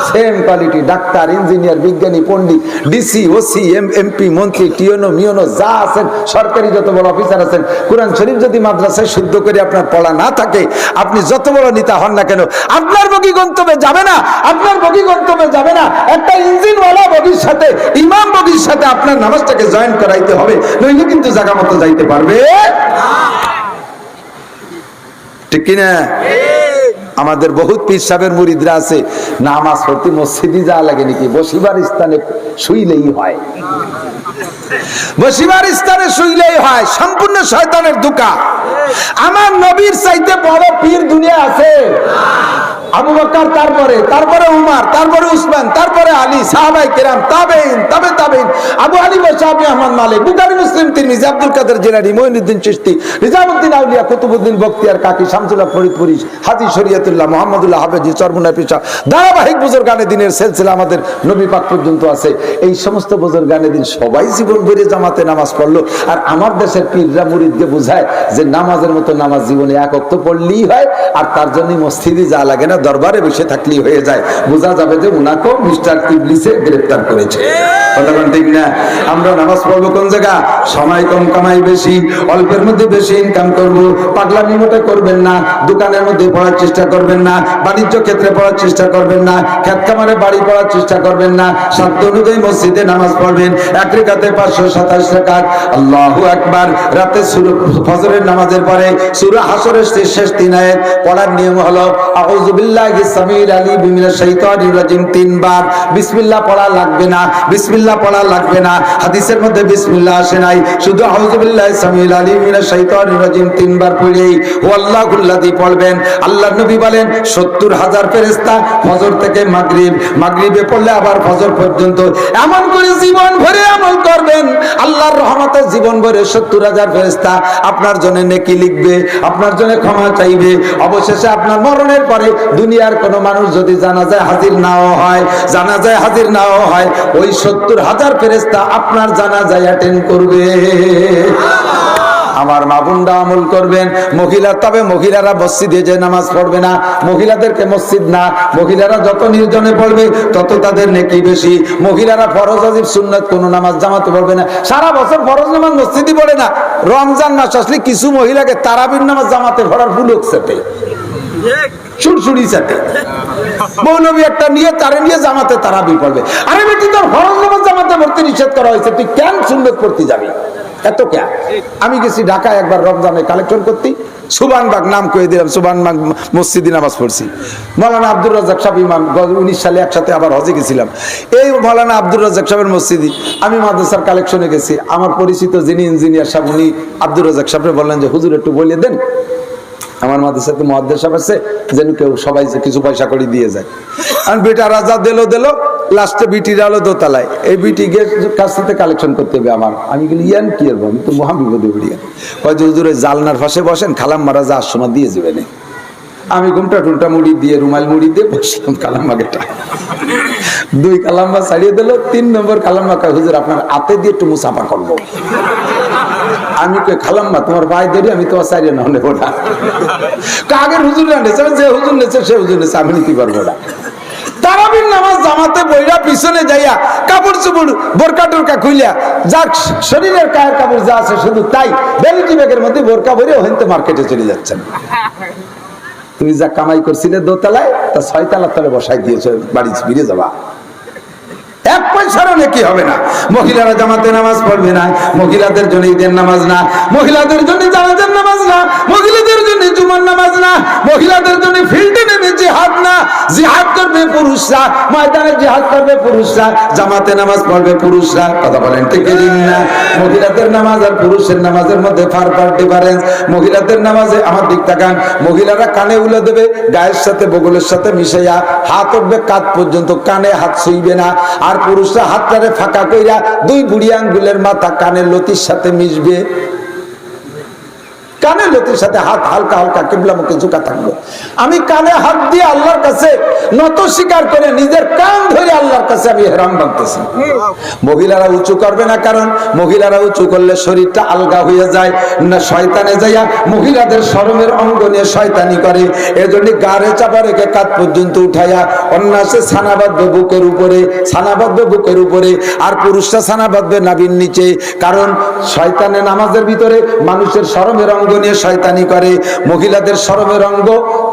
সেম কোয়ালিটি ডাক্তার, ইঞ্জিনিয়ার, বিজ্ঞানী, পণ্ডিত, ডিসি, ওসি, এমপি, মন্ত্রী, টিওনো, মিওনো যা আছেন, সরকারি যত বড় অফিসার আছেন, কোরআন শরীফ যদি মাদ্রাসায় শুদ্ধ করে আপনার পড়া না থাকে, আপনি যত বড় নেতা হন না কেন, আপনার বগি গন্তব্যে যাবে না, আপনার বগি গন্তব্যে যাবে না। একটা ইঞ্জিনওয়ালা বগির সাথে, ইমাম বগির সাথে আপনার নামাজটাকে জয়েন করাইতে হবে, নইলে কিন্তু জায়গা মতো যাইতে পারবে, ঠিক কিনা? আমাদের বহুত পীর সাহেবের মুরিদরা আছে, নামাজ পড়তে মসজিদে যাওয়া লাগে নাকি, বসিবার স্থানে শুইলেই হয়, বসিবার স্থানে শুইলেই হয়, সম্পূর্ণ শয়তানের ধোঁকা। আমার নবীর চাইতে বড় পীর দুনিয়া আছে? আবু বকর, তারপরে উমর, তারপরে উসমান, তারপরে আলী, সাহাবায়ে কেরাম, তাবেঈন, তাবেঈন, আবু হানিফা, শাফিঈ, আহমদ, মালিক, বুখারী, মুসলিম, তিরমিজি, আব্দুল কাদের জিলানী, মুঈনুদ্দিন চিশতি, নিজামুদ্দিন আউলিয়া, কুতুবউদ্দিন বখতিয়ার কাকি, শামসুল্লাহ ফরিদপুরি, হাজী শরীয়তুল্লাহ, মুহাম্মদুল্লাহ হাফেজি, চরমুনাই পিসা, ধারাবাহিক বুজুর্গানে দিনের সিলসিলা আমাদের নবী পাক পর্যন্ত আছে। এই সমস্ত বুজুর্গানে দিন সবাই জীবন ভরে জামাতে নামাজ পড়লো। আর আমার দেশের পীররা মুরিদকে বোঝায় যে নামাজের মতো নামাজ জীবনে এক ওয়াক্ত পড়লেই হয়, আর তার জন্য মসজিদে যা লাগে না, দরবারে বসে থাকলেই হয়ে যায়। বোঝা যাবে যে উনাকেও মিস্টার ইবলিসে গ্রেফতার করেছে। কথা বলেন ঠিক না? আমরা নামাজ পড়বো কোন জায়গা? সময় কম, কামাই বেশি, অল্পের মধ্যে বেশি ইনকাম করব। পাগলামি মোটে করবেন না। দোকানের মধ্যে পড়ার চেষ্টা করবেন না, বাণিজ্য ক্ষেত্রে পড়ার চেষ্টা করবেন না, খেত খামারে বাড়ি পড়ার চেষ্টা করবেন না। সাধ্য অনুযায়ী মসজিদে নামাজ পড়বেন। এক রাকাতে 527 রাকাত। আল্লাহু আকবার। রাতে সূরা ফজরের নামাজের পরে সূরা হাশরের শেষ 3 আয়াত পড়ার নিয়ম হলো আউযু বিল্লাহিস সামিউল আলিম মিনাশ শাইতানির রাজিম 3 বার। বিসমিল্লাহ পড়া লাগবে না, বিসমিল্লাহ পড়া লাগবে না। হাদিসের মধ্যে বিসমিল্লাহ আসে নাই, শুধু আউযু বিল্লাহিস সামিউল আলিম মিনাশ শাইতানির রাজিম 3 বার পড়েই ওয়াল্লাহুল্লাযী পড়বেন। আল্লাহর নবী বলেন 70,000 ফেরেশতা ফজর থেকে মাগরিবে পড়লে আবার ফজর পর্যন্ত এমন করে জীবন ভরে আমল করবেন, আল্লাহর রহমতে জীবন ভরে 70,000 ফেরেশতা আপনার জন্য নেকি লিখবে, আপনার জন্য ক্ষমা চাইবে। অবশেষে আপনার মরণের পরে দুনিয়ার কোনো মানুষ যদি জানাজায় হাজির নাও হয়, ওই 70,000 ফেরেশতা আপনার জানাজায় অ্যাটেন্ড করবে। আমার মা বোনরা আমল করবেন। তবে মহিলারা মসজিদে যে নামাজ পড়বে না, মহিলাদেরকে মসজিদ না, মহিলারা যত নির্জনে পড়বে তত তাদের নেকি বেশি। মহিলারা ফরজ, ওয়াজিব, সুন্নাত কোনো নামাজ জামাতে পড়বে না। সারা বছর ফরজ নামাজ মসজিদে পড়ে না, রমজান মাস আসলে কিছু মহিলাকে তারাবির নামাজ জামাতে পড়ার বুলক সাথে সুরসুরি সাথে মৌলবী একটা নিয়ে তারে নিয়ে জামাতে তারাবি পড়বে। আরে বেটি, তোর ফরজ নামাজ জামাতে পড়তে নিষেধ করা হয়েছে, তুই কেন সুন্নত পড়তে যাবি? এত কেন? আমি গেছি ঢাকায় একবার রমজানে কালেকশন করতে, সুবানবাগ নাম কয়ে দিলাম, সুবানবাগ মসজিদে নামাজ পড়ছি। মৌলানা আব্দুর রাজ্জাক সাহেব ইমাম, 19 সালে একসাথে আবার হজে গেছিলাম। এই মৌলানা আব্দুর রাজ্জাক সাহেবের মসজিদে আমি মাদ্রাসার কালেকশনে গেছি। আমার পরিচিত যিনি ইঞ্জিনিয়ার সাহেব, উনি আব্দুর রাজ্জাক সাহেব বললেন যে হুজুর একটু বলে দেন, আমার মাদ্রাসাতে মুয়াদ্দিস সাহেব আছে, যেন কেউ সবাই কিছু পয়সা করে দিয়ে যায়। আর বেটা রাজা দিল লাস্টে বিটির আলো দোতলায়, এই বিটি গিয়ে কাছ থেকে কালেকশন করতে হবে আমার। আমি বলি ইয়ান কি করবো, আমি তো মহাবিপদে পড়িয়া। হয়তো হুজুর ওই জালনার পাশে বসেন, খালাম মারা যা সময় দিয়ে যাবেন। আমি ঘুমটা টুলটা মুড়ি দিয়ে, রুমাল মুড়ি দিয়ে বসলাম কালাম্মাটা। 2 কালাম্মা ছাড়িয়ে দিল, 3 নম্বর কালাম্মা কয় হুজুর আপনার হাতে দিয়ে একটু মুসাফা করবো। আমি কে খালাম্মা তোমার ভাই ধরি, আমি তোমার সাইডে না নেবো না। আগের হুজুর নেছে, যে হুজুর নেছে সে হুজুর নেছে, আমি নিতে পারবো না। তারাবির নামাজ জামাতে বইরা পিছনে যাইয়া কাপড় চোপড় বোরকা টোরকা খুইলা, যার শরীরের গায়ের কাপড় যা আছে শুধু তাই বেলিটি ব্যাগের মধ্যে বোরকা ভরে ওখানে মার্কেটে চলে যাচ্ছেন। তুমি যা কামাই করছিলে দোতলায়, তা 6 তলার তলে বসাই দিয়েছো, বাড়ি ফিরে যাবা। 1 পয়সারও নেকি হবে না। মহিলারা জামাতে নামাজ পড়বে না, মহিলাদের জন্য ঈদের নামাজ না, মহিলাদের জন্য জানাজার নামাজ না, মহিলাদের জন্য জুমার নামাজ না, মহিলাদের জন্য ফিল্ডে নেমে জিহাদ না, জিহাদ করবে পুরুষরা, ময়দানে জিহাদ করবে পুরুষরা, জামাতে নামাজ পড়বে পুরুষরা। কথা বলেন ঠিক না? মহিলাদের নামাজ আর পুরুষের নামাজের মধ্যে ফার ডিফারেন্স। মহিলাদের নামাজে আমার দিক তাকান, মহিলারা কানে উলে দেবে, গায়ের সাথে বগলের সাথে মিশাইয়া হাত উঠবে কাঁধ পর্যন্ত, কানে হাত ছুঁইবে না। আর পুরুষরা হাতটারে ফাঁকা কইরা 2 বুড়ি আঙ্গুলের মাথা কানের লতির সাথে মিশবে, কানের লতির সাথে হাত হালকা হালকা কিবলা মুখে ঝুঁকা থাকবে। আমি কানে হাত দিয়ে আল্লাহর কাছে নত স্বীকার করে নিজের কান ধরে আল্লাহর কাছে আমি হেরাম ভাবতেছি। মহিলারা উঁচু করবে না, কারণ মহিলারা উঁচু করলে শরীরটা আলগা হয়ে যায় না, শয়তানে যাইয়া মহিলাদের শরমের অঙ্গ নিয়ে শয়তানি করে। এজন্য গাড়ে চাপা রেখে কাঁধ পর্যন্ত উঠাইয়া অন্যাসে ছানা বাঁধবে বুকের উপরে, ছানা বাঁধবে বুকের উপরে, আর পুরুষরা ছানা বাঁধবে নাভির নিচে। কারণ শয়তানে নামাজের ভিতরে মানুষের শরমের অঙ্গ নিয়ে শয়তানি করে। মহিলাদের শরমের অঙ্গ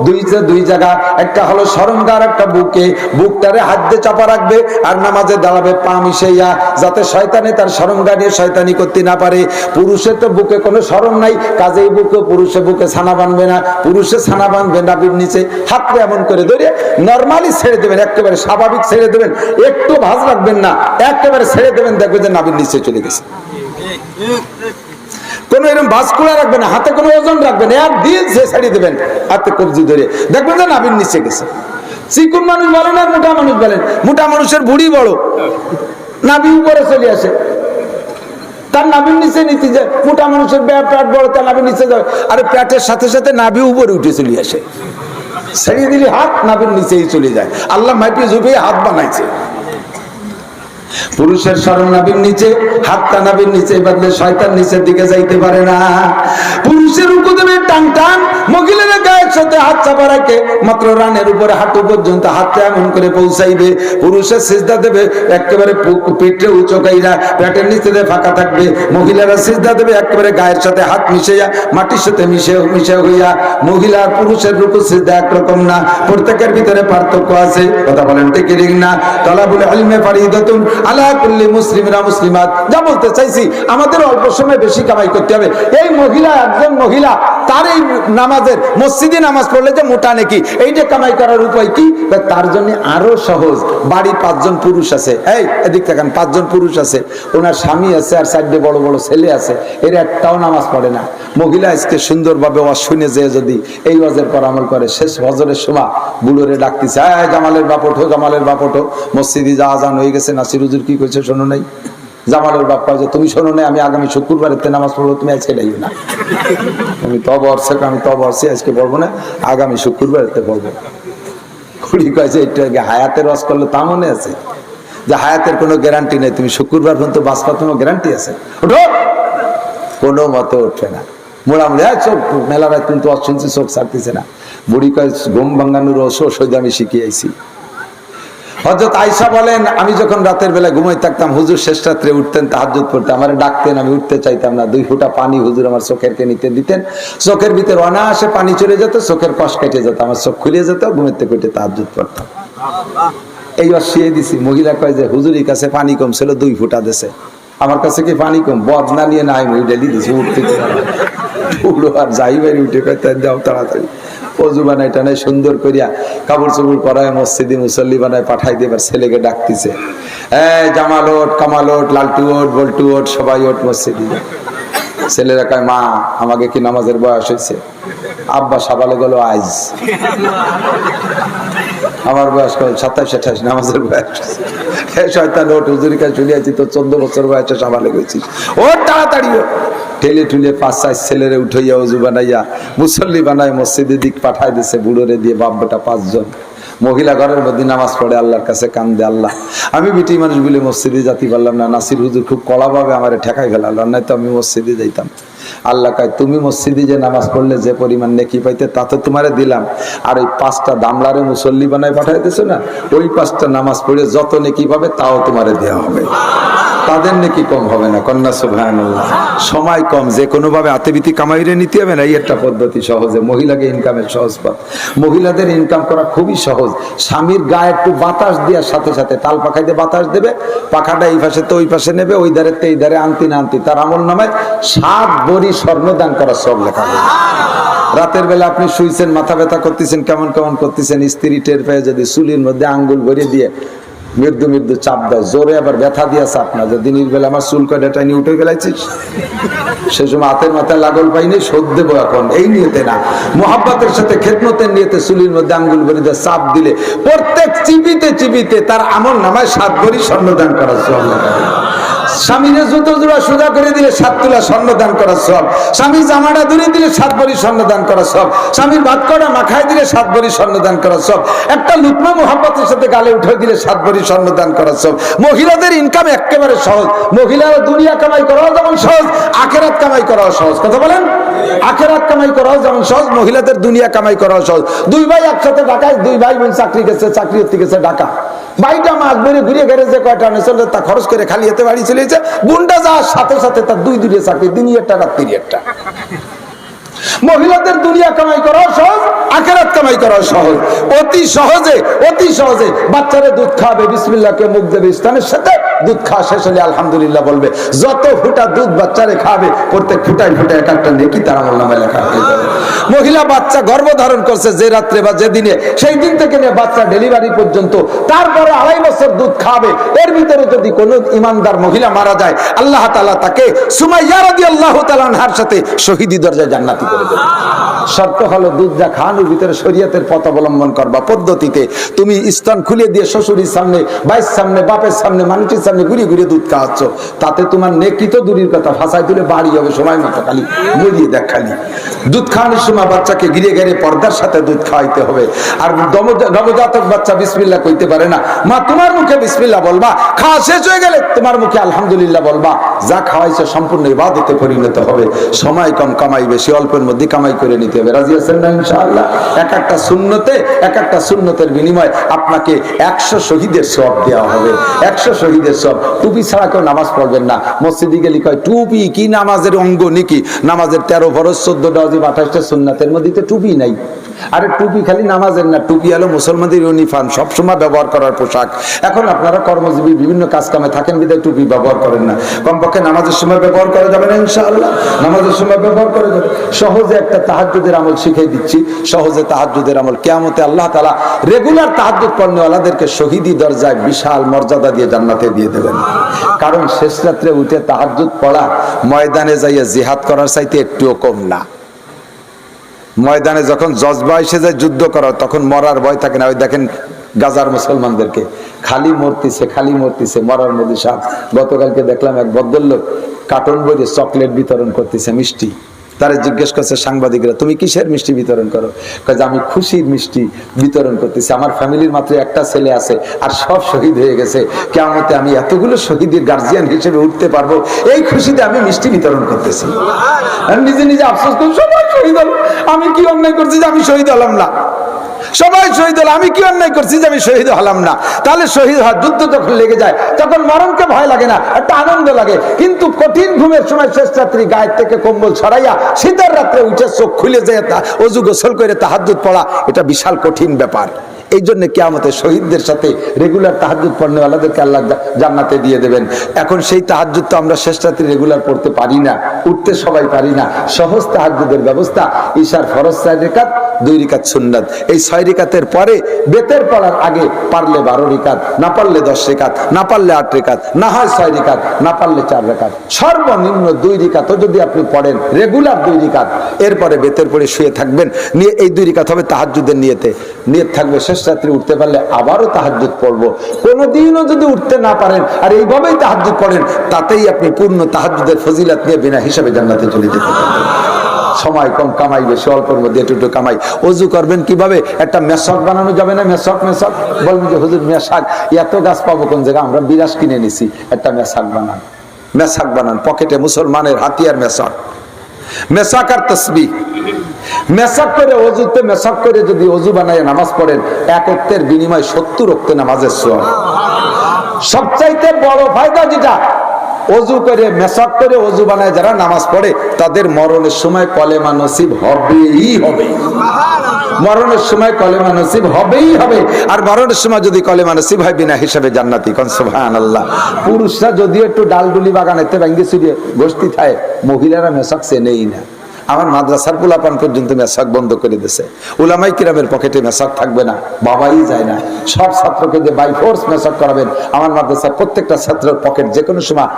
2 জায়গা, একটা হলো শরমগা আর একটা বুকে। বুকটারে হাত দিয়ে চাপা রাখবে আর নামাজে দাঁড়াবে পা মিশাইয়া, যাতে শয়তানে তার শরমগা নিয়ে শয়তানি করতে না পারে। পুরুষের তো বুকে কোনো শরম নাই, কাজেই পুরুষের বুকে ছানা বাঁধবে না, পুরুষে ছানা বাঁধবে নাভির নিচে। হাতটা এমন করে ধরে নরমালি ছেড়ে দেবেন, একেবারে স্বাভাবিক ছেড়ে দেবেন, একটু ভাঁজ রাখবেন না, একেবারে ছেড়ে দেবেন, দেখবেন যে নাভির নিচে চলে গেছে। কোনো এরকম ভাস্কুলা রাখবেন না, হাতে কোনো ওজন রাখবেন না, এক দিন সে ছাড়িয়ে দেবেন হাতে কবজি ধরে, দেখবেন যে নাভির নিচে গেছে। চিকুন মানুষ বলেন আর মোটা মানুষ বলেন, মোটা মানুষের ভুঁড়ি বড়, নাভি উপরে চলে আসে, তার নাভির নিচে নিতে যায়। মোটা মানুষের পেট বড়, তার নাভির নিচে যায়, আরে পেটের সাথে সাথে নাভি উপরে উঠে চলে আসে। ছেড়ে দিলে হাত নাভির নিচেই চলে যায়। আল্লাহ মাটি ঝুঁকিয়ে হাত বানাইছে। পুরুষের স্মরণ নাভির নিচে, হাতটা নাভির নিচে, বদলে শয়তান নিচের দিকে যাইতে পারে না। পুরুষের রুকু দেবে টান টান, মহিলার গায়ের সাথে হাত চাপা রাখে, মাত্র রানের উপরে হাঁটু পর্যন্ত হাতটা এমন করে পৌঁছাইবে। পুরুষের সিজদা দেবে একেবারে পিঠে উঁচু কাইরা, পেটের নিচে দিয়ে ফাঁকা থাকবে। মহিলারা সিজদা দেবে একেবারে গায়ের সাথে হাত মিশাইয়া, মাটির সাথে মিশে হইয়া। মহিলা আর পুরুষের রুকু সিজদা একরকম না, প্রত্যেকের ভিতরে পার্থক্য আছে। কথা বলেন ঠিক না? তালাবুল ইলমি ফারিদাতুন আলা কুল্লি মুসলিমিনা মুসলিমাত। যা বলতে চাইছি, আমাদের অল্প সময় বেশি কামাই করতে হবে। এই মহিলা, একজন মহিলা, তার এই নামাজের মসজিদে নামাজ পড়লে যে মোটা নাকি, এইটা কামাই করার উপায় কি? তার জন্য আরো সহজ। বাড়ি 5 জন পুরুষ আছে, এই এদিক দেখেন 5 জন পুরুষ আছে, ওনার স্বামী আছে আর 4টে বড় বড় ছেলে আছে, এর একটাও নামাজ পড়ে না। মহিলা আজকে সুন্দরভাবে ওয়াজ শুনে যে যদি এই ওয়াজের পর আমল করে, শেষ হজরের সময় বুড়োরে ডাকতেছে, জামালের বাপ ওঠো, জামালের বাপ ওঠো, মসজিদে যা আজান হয়ে গেছে, নাসির হুজুর কি কইছে শোনো নাই? জামালের বাপ কয় যে তুমি শোনো নাই, আমি আগামী শুক্রবারের নামাজ পড়বো, তুমি আজকে যাইও না। আমি তব অর্থে আজকে পড়বো না, আগামী শুক্রবারের পড়বো। খুঁড়ি কয়েছে এটা হায়াতের ওয়াজ করলে তা মনে আছে যে হায়াতের কোনো গ্যারান্টি নেই, তুমি শুক্রবার পর্যন্ত বাঁচবার কোনো গ্যারান্টি আছে? ওঠো, কোনো মতে উঠবে না। মোড়ামুড়ি চোখ মেলা রাত কিন্তু শুনছি, চোখ ছাড়তেছে না। বুড়ি কয় ঘুম ভাঙানোর ওষুধ আমি শিখিয়েছি। হযরত আয়েশা বলেন, আমি যখন রাতের বেলা ঘুমাই থাকতাম, হুজুর শেষ রাত্রে উঠতেন, তাহাজ্জুদ পড়তেন, আমার ডাকতেন, আমি উঠতে চাইতাম না। 2 ফোঁটা পানি হুজুর আমার চোখেরকে নিতে দিতেন, চোখের ভিতর অনায়াসে পানি চলে যেত, চোখের কষ কেটে যেত, আমার চোখ খুলে যেত, ঘুমেতে পেটে তাহাজ্জুদ পড়তাম। এই অশিয়ে দিছি। মহিলা কয় যে হুজুরের কাছে পানি কম ছিল, 2 ফোঁটা দিছে, আমার কাছে কি পানি কম? বদনা নিয়ে নাই, মই ডেলি দিছি, উঠতে উঠলো আর যাই বাইরে উঠে কয় যাও তাড়াতাড়ি অজু বানাই টানাই সুন্দর করিয়া কাপড় চোপড় পরায় মসজিদে মুসল্লি বানায় পাঠাই দিয়ে এবার ছেলেকে ডাকতেছে, জামাল ওঠ, কামাল ওঠ, লালটু ওঠ, বল্টু ওঠ, সবাই ওঠ মসজিদে। ছেলেরা কয় মা আমাকে কি নামাজের বয়স হয়েছে? আব্বা সাবালে গেল আজ, আমার বয়স 27-28, নামাজের বয়স। শয়তান ওঠ, হুজুরের কাছে চলে আসছি, তো 14 বছর বয়সে সাবালে গেছিস, ওর তাড়াতাড়ি ওঠ। ঠেলে ঠুলে 5-6 ছেলেরে উঠাইয়া অজু বানাইয়া মুসল্লি বানায় মসজিদের দিক পাঠাই দিছে, বুড়োরে দিয়ে বাপ বেটা 5 জন। মহিলা ঘরের মধ্যে নামাজ পড়ে, আল্লাহর কাছে কান্দে, আল্লাহ আমি বিটি মানুষ বলে মসজিদে যেতে পারলাম না, নাসির হুজুর খুব কড়াভাবে আমার ঠেকাই ফেলালো, নাই তো আমি মসজিদে যাইতাম। আল্লাহ কয় তুমি মসজিদে যে নামাজ পড়লে যে পরিমাণ নেকি পাইতে তা তো তোমারে দিলাম, আর ওই 5টা দামলারে মুসল্লি বানায় পাঠাইতেছো না, ওই 5টা নামাজ পড়ে যত নেকি পাবে তাও তোমারে দেওয়া হবে, তাদের নেকি কম হবে না। কন্যা সুবহানাল্লাহ। সময় কম, যে কোনো ভাবে আতেবিতি কামাইরে নিতে হবে না, এই একটা পদ্ধতি সহজে মহিলাকে ইনকামের সহজ পথ। মহিলাদের ইনকাম করা খুবই সহজ। স্বামীর গায়ে একটু বাতাস দেওয়ার সাথে সাথে তাল পাখাইতে বাতাস দেবে, পাখাটা এই পাশে তো ওই পাশে নেবে, ওই ধারে এই ধারে আনতি না আনতি তার আমল নামায় 7 ভরি স্বর্ণ দান করার সব লেখা হবে। রাতের বেলা আপনি শুইছেন, মাথা ব্যথা করতেছেন, কেমন কেমন করতেছেন, স্ত্রী টের পেয়ে যদি চুলির মধ্যে আঙ্গুল ভরিয়ে দিয়ে মৃদু মৃদু চাপ দেয়, জোরে আবার ব্যথা দিয়ে চাপ না, যে দিনের বেলা আমার চুল কয়টা নিয়ে উঠে গেলাইছিস, সে সময় হাতের মাথায় লাগল পাইনি, শোধ দেবো এখন, এই নিয়েতে না, মোহাব্বতের সাথে খেদমতের নিয়েতে চুলির মধ্যে আঙ্গুল ভরে দিয়ে চাপ দিলে প্রত্যেক চিবিতে চিবিতে তার আমল নামায় 7 ভরি স্বর্ণ দান করার সব লেখা। স্বামীরে জুতো জোড়া সোজা করে দিলে 7 তোলা স্বর্ণ দান করার সব, স্বামীর জামাটা ধরে দিলে 7 ভরি স্বর্ণ দান করার সব, স্বামীর ভাত কড়া মাখায় দিলে 7 ভরি স্বর্ণ দান করার সব, একটা লুকমা মোহাব্বতের সাথে গালে উঠে দিলে 7 ভরি স্বর্ণ দান করার সব। মহিলাদের ইনকাম একেবারে সহজ। মহিলারা দুনিয়া কামাই করাও যেমন সহজ, আখেরাত কামাই করাও সহজ। কথা বলেন, আখেরাত কামাই করাও যেমন সহজ, মহিলাদের দুনিয়া কামাই করাও সহজ। 2 ভাই একসাথে ঢাকায়, 2 ভাই বোন চাকরি গেছে, চাকরি হতে গেছে ঢাকা, ভাইটা মাছ বেড়ে ঘুরিয়ে গেলে যে কয়টা আনেছিল তা খরচ করে খালি হাতে বাড়ি চলে গেছে, বোনটা যাওয়ার সাথে সাথে তার 2 দূরে চাকরি, দিনই একটা রাত্রি একটা। মহিলাদের দুনিয়া কামাই করাও সহজ, আখেরাত কামাই করাও সহজ। অতি সহজে বাচ্চারা দুধ খাবে, বিসমিল্লাহকে মুখ দেবে, ইসলামের সাথে দুধ খাওয়া শেষ হলে আলহামদুলিল্লাহ বলবে। যত ফুটা দুধ বাচ্চারে খাবে প্রত্যেক ফুটায় ফুটায় এক একটা নেকি তার আমলনামায় লেখা হয়ে যাবে। মহিলা বাচ্চা গর্ভধারণ করছে যে রাত্রে বা যে দিনে, সেই দিন থেকে নিয়ে বাচ্চা ডেলিভারি পর্যন্ত, তারপরে 2.5 বছর দুধ খাবে, এর ভিতরে যদি কোনো ইমানদার মহিলা মারা যায় আল্লাহ তাআলা তাকে সুমাইয়া রাদিয়াল্লাহু তাআলা আনহার সাথে শহীদি দরজায় জান্নাতি করে দেবে। শর্ত হলো দুধ যা খাওয়ানোর ভিতরে শরীয়তের পথ অবলম্বন করবা পদ্ধতিতে। তুমি স্তন খুলে দিয়ে শ্বশুরের সামনে, ভাইয়ের সামনে, বাপের সামনে, মানুষের সামনে ঘুরে ঘুরে দুধ খাওয়াচ্ছ, তাতে তোমার নেকি তো দূরের কথা, ফাঁসাই তুলে বাড়ি হবে সময় মতো, খালি মরিয়ে দেখ। খালি দুধ খাওয়ানোর সময় বাচ্চাকে ঘিরে ঘিরে পর্দার সাথে দুধ খাওয়াইতে হবে। আর নবজাতক বাচ্চা বিসমিল্লাহ কইতে পারে না, মা তোমার মুখে বিসমিল্লাহ বলবা, খাওয়া শেষ হয়ে গেলে তোমার মুখে আলহামদুলিল্লাহ বলবা। যা খাওয়াইছে সম্পূর্ণ ইবাদতে পরিণত হবে। সময় কম, কামাই বেশি, অল্পের মধ্যে কামাই করে নিতে হবে। রাজি আছেন না ইনশাআল্লাহ? এক একটা সুন্নতের বিনিময়ে আপনাকে 100 শহীদের সওয়াব দেওয়া হবে। 100 শহীদের সওয়াব। টুপি ছাড়া কেউ নামাজ পড়বেন না। মসজিদে গেলে কয় টুপি কি নামাজের অঙ্গ নাকি? নামাজের 13 ফরজ, 14টা ওয়াজিব, 28টা সুন্নাতের মধ্যে তো টুপি নাই। আরে টুপি খালি নামাজের না, টুপি হলো মুসলমানদের ইউনিফর্ম, সবসময় ব্যবহার করার পোশাক। এখন আপনারা কর্মজীবী বিভিন্ন কাজ কামে থাকেন বিধায় টুপি ব্যবহার করেন না। কমপক্ষে নামাজের সময় ব্যবহার করা যাবে না ইনশাআল্লাহ? নামাজের সময় ব্যবহার করা যাবে। সহজে একটা তাহাজ্জুদের আমল শিখিয়ে দিচ্ছি। সহজে তাহাজ্জুদের আমল। কিয়ামতে আল্লাহ তাআলা রেগুলার তাহাজ্জুদ পড়নেওয়ালাদেরকে শহীদি দরজায় বিশাল মর্যাদা দিয়ে জান্নাতে দিয়ে দেবেন। কারণ শেষ রাত্রে উঠে তাহাজ্জুদ পড়া ময়দানে যাইয়া জিহাদ করার চাইতে একটুও কম না। ময়দানে যখন জজবা এসে যায় যুদ্ধ করার, তখন মরার ভয় থাকে না। ওই দেখেন গাজার মুসলমানদেরকে খালি মরতেছে, মরার মধ্যে সাপ। গতকালকে দেখলাম এক ভদ্রলোক কার্টন বইয়ে চকলেট বিতরণ করতেছে, মিষ্টি। তারা জিজ্ঞেস করছে সাংবাদিকরা, তুমি কিসের মিষ্টি বিতরণ করো? কাজে আমি খুশির মিষ্টি বিতরণ করতেছি। আমার ফ্যামিলির মাত্র একটা ছেলে আছে, আর সব শহীদ হয়ে গেছে। কিয়ামতে আমি এতগুলো শহীদের গার্জিয়ান হিসেবে উঠতে পারবো, এই খুশিতে আমি মিষ্টি বিতরণ করতেছি। আমি নিজে নিজে আফসোস করি, সবাই শহীদ হল, আমি কি অন্যায় করছি যে আমি শহীদ হলাম না? সবাই শহীদ হল, আমি কি অন্যায় করছি যে আমি শহীদ হলাম না? তাহলে শহীদ হওয়ার যুদ্ধ যখন লেগে যায় তখন মরণকে ভয় লাগে না, একটা আনন্দ লাগে। কিন্তু কঠিন ঘুমের সময় শেষ রাত্রি গায়ের থেকে কম্বল ছড়াইয়া শীতের রাত্রে উঠে চোখ খুলে যায় অজু গোসল করে তাহাজ্জুদ পড়া, এটা বিশাল কঠিন ব্যাপার। এই জন্য কিয়ামতে শহীদদের সাথে রেগুলার তাহাজ্জুদ পড়নেওয়ালাদেরকে আল্লাহ জান্নাতে দিয়ে দেবেন। এখন সেই তাহাজ্জুদ তো আমরা শেষ রাত্রি রেগুলার পড়তে পারি না, উঠতে সবাই পারি না। সহজ তাহাজ্জুদের ব্যবস্থা, ঈশার ফরজ 4 রাকাত, 2 রাকাত সুন্নাত। এই 6 রাকাতের পরে বেতের পড়ার আগে পারলে 12 রাকাত, না পারলে 10 রাকাত, না পারলে 8 রাকাত, না হয় 6 রাকাত, না পারলে 4 রাকাত, সর্বনিম্ন 2 রাকাতও যদি আপনি পড়েন রেগুলার 2 রাকাত, এরপরে বেতের পরে শুয়ে থাকবেন। নিয়ে এই 2 রাকাত হবে তাহাজ্জুদের নিয়ত থাকবে। শেষ রাত্রি উঠতে পারলে আবারও তাহাজ্জুদ পড়বো। কোনোদিনও যদি উঠতে না পারেন আর এইভাবেই তাহাজ্জুদ পড়েন, তাতেই আপনি পূর্ণ তাহাজ্জুদের ফজিলত নিয়ে বিনা হিসাবে জান্নাতে চলে যেতে পারবেন। সময় কম, কামাই বেশি, অল্পের মধ্যে একটু কামাই। অজু করবেন কিভাবে? একটা মেশক বানানো যাবে না? মেশক বলবেন যে হুজুর মেশাক এত গাছ পাবো কোন জায়গায়? আমরা বিরাস কিনে নিছি, একটা মেশাক বানান পকেটে, মুসলমানের হাতিয়ার মেশাক আর তসবিহ। মেশাক করে অজুতে মেশাক করে যদি অজু বানায় নামাজ পড়েন, 1 ওয়াক্তের বিনিময়ে 70 ওয়াক্ত নামাজের সওয়াব। সবচাইতে বড় ফায়দা যেটা, অজু করে মেশাক করে অজু বানায় যারা নামাজ পড়ে, তাদের মরণের সময় কলেমা নসিব হবেই হবে। মরণের সময় কলেমা নসিব হবেই হবে। আর মরণের সময় যদি কলেমা নসিব হয় বিনা হিসাবে জান্নাতি। কোন সুবহানাল্লাহ। পুরুষরা যদিও একটু ডালডুলি বাগানেতে ভাঙ্গি চুরিয়ে গোষ্ঠী থাকে, মহিলারা মেশাক চেনেই না। আমার মাদ্রাসার পোলাপান পর্যন্ত মেশাক বন্ধ করে দিয়েছে। উলামায়ে কিরামের পকেটে মেশাক থাকবে না, বাবাই যায় না। সব ছাত্রকে যে বাই ফোর্স মেশাক করাবেন। আমার মাদ্রাসার প্রত্যেকটা ছাত্রের পকেট যে কোনো সময়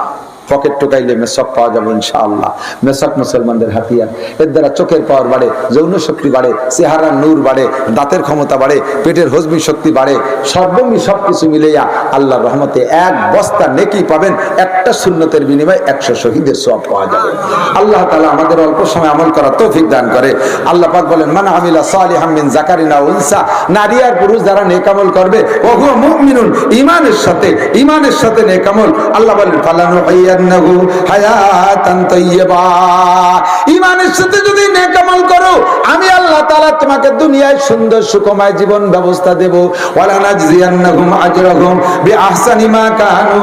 পকেট টোকাইলে মেশক পাওয়া যাবে ইনশাআল্লাহ। মেশক মুসলমানদের হাতিয়ার। এর দ্বারা চোখের পাওয়ার বাড়ে, যৌন শক্তি বাড়ে, চেহারার নূর বাড়ে, দাঁতের ক্ষমতা বাড়ে, পেটের হজমি শক্তি বাড়ে। সর্বমি সবকিছু মিলাইয়া আল্লাহর রহমতে 1 বস্তা নেকি পাবেন। একটা সুন্নতের বিনিময়ে 100 শহীদের সওয়াব পাওয়া যাবে। আল্লাহ তাআলা আমাদের অল্প সময় আমল করার তৌফিক দান করে। আল্লাহ পাক বলেন, মান আমিলা সালিহাম মিন যাকারিন আও উনসা, নারী আর পুরুষ যারা নেক আমল করবে, ওয়া হুয়া মুমিনুন, ঈমানের সাথে নেক আমল। আল্লাহ বলেন, ফালানুহিয়ান্নাহু হায়াতান তাইয়্যিবা। ঈমানের সাথে যদি নেক আমল করো, আমি আল্লাহ তাআলা তোমাকে দুনিয়ায় সুন্দর সুখময় জীবন ব্যবস্থা দেব। ওয়ালা নাজজিয়ান্নাহুম আজরাহুম বিআহসানি মা কানু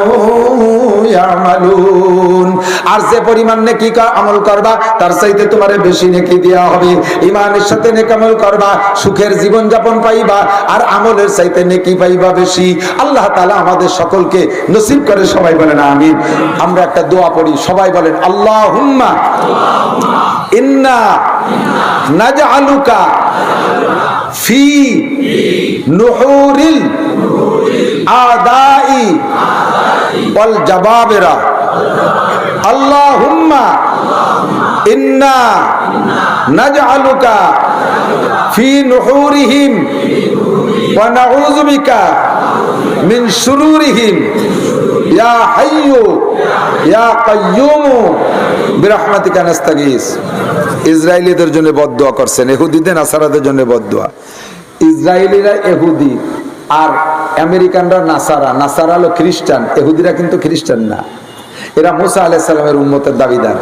ইয়ামালুন। আর যে পরিমাণ নেকি আমল করবা তার চাইতে তোমারে বেশি নেকি দেওয়া হবে। ঈমানের সাথে নেক আমল করবা, সুখের জীবন যাপন পাইবা, আর আমলের চাইতে নেকি পাইবা বেশি। আল্লাহ তাআলা আমাদের সকলকে নসিব করে, সবাই বলেন আমিন। আমরা একটা দোয়া পড়ি, সবাই বলেন আল্লাহুম্মা ইন্না নাজআলুকা ফি নুহুরিল আদাই ওয়াল জাবাবিরা। আল্লাহুম্মা ইন্না নাজআলুকা ফি নুহুরিহিম ওয়া নাউযু বিকা মিন শুরুরিহিম ইয়া হাইয়্যু ইয়া কাইয়্যুম বিরহমাতিকা নাস্তাগীস। ইসরায়েলীদের জন্য বদদোয়া করছেন, ইহুদিদের নাসারাদের জন্য বদদোয়া। ইসরায়েলিরা ইহুদি আর আমেরিকানরা নাসারা। নাসারা হলো খ্রিস্টান, ইহুদিরা কিন্তু খ্রিস্টান না। এরা মুসা আলাইহিস সালামের উম্মতের দাবিদার।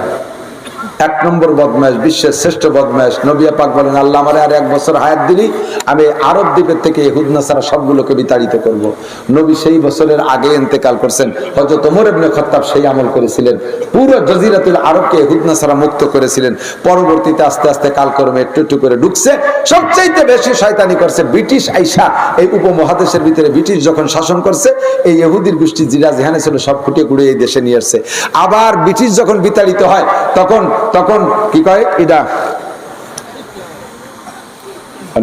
এক নম্বর বদমাশ, বিশ্বের শ্রেষ্ঠ বদমাশ। নবী পাক বলেন আল্লাহ আমারে আর 1 বছর হায়াত দিলি, আমি আরব দ্বীপের থেকে ইহুদ নাসারা সবগুলোকে বিতাড়িত করব। নবী সেই বছরের আগে ইন্তেকাল করছেন। হযরত ওমর ইবনে খাত্তাব সেই আমল করেছিলেন, পুরো জজিরাতুল আরবকে ইহুদ নাসারা মুক্ত করেছিলেন। পরবর্তীতে আস্তে আস্তে কালক্রমে একটু একটু করে ঢুকছে। সবচাইতে বেশি শয়তানি করছে ব্রিটিশ আইসা। এই উপমহাদেশের ভিতরে ব্রিটিশ যখন শাসন করছে, এই ইহুদির গোষ্ঠী জিরা যেখানে ছিল সব খুঁটিয়ে খুঁড়িয়ে এই দেশে নিয়ে আসছে। আবার ব্রিটিশ যখন বিতাড়িত হয় তখন কি কয়, এটা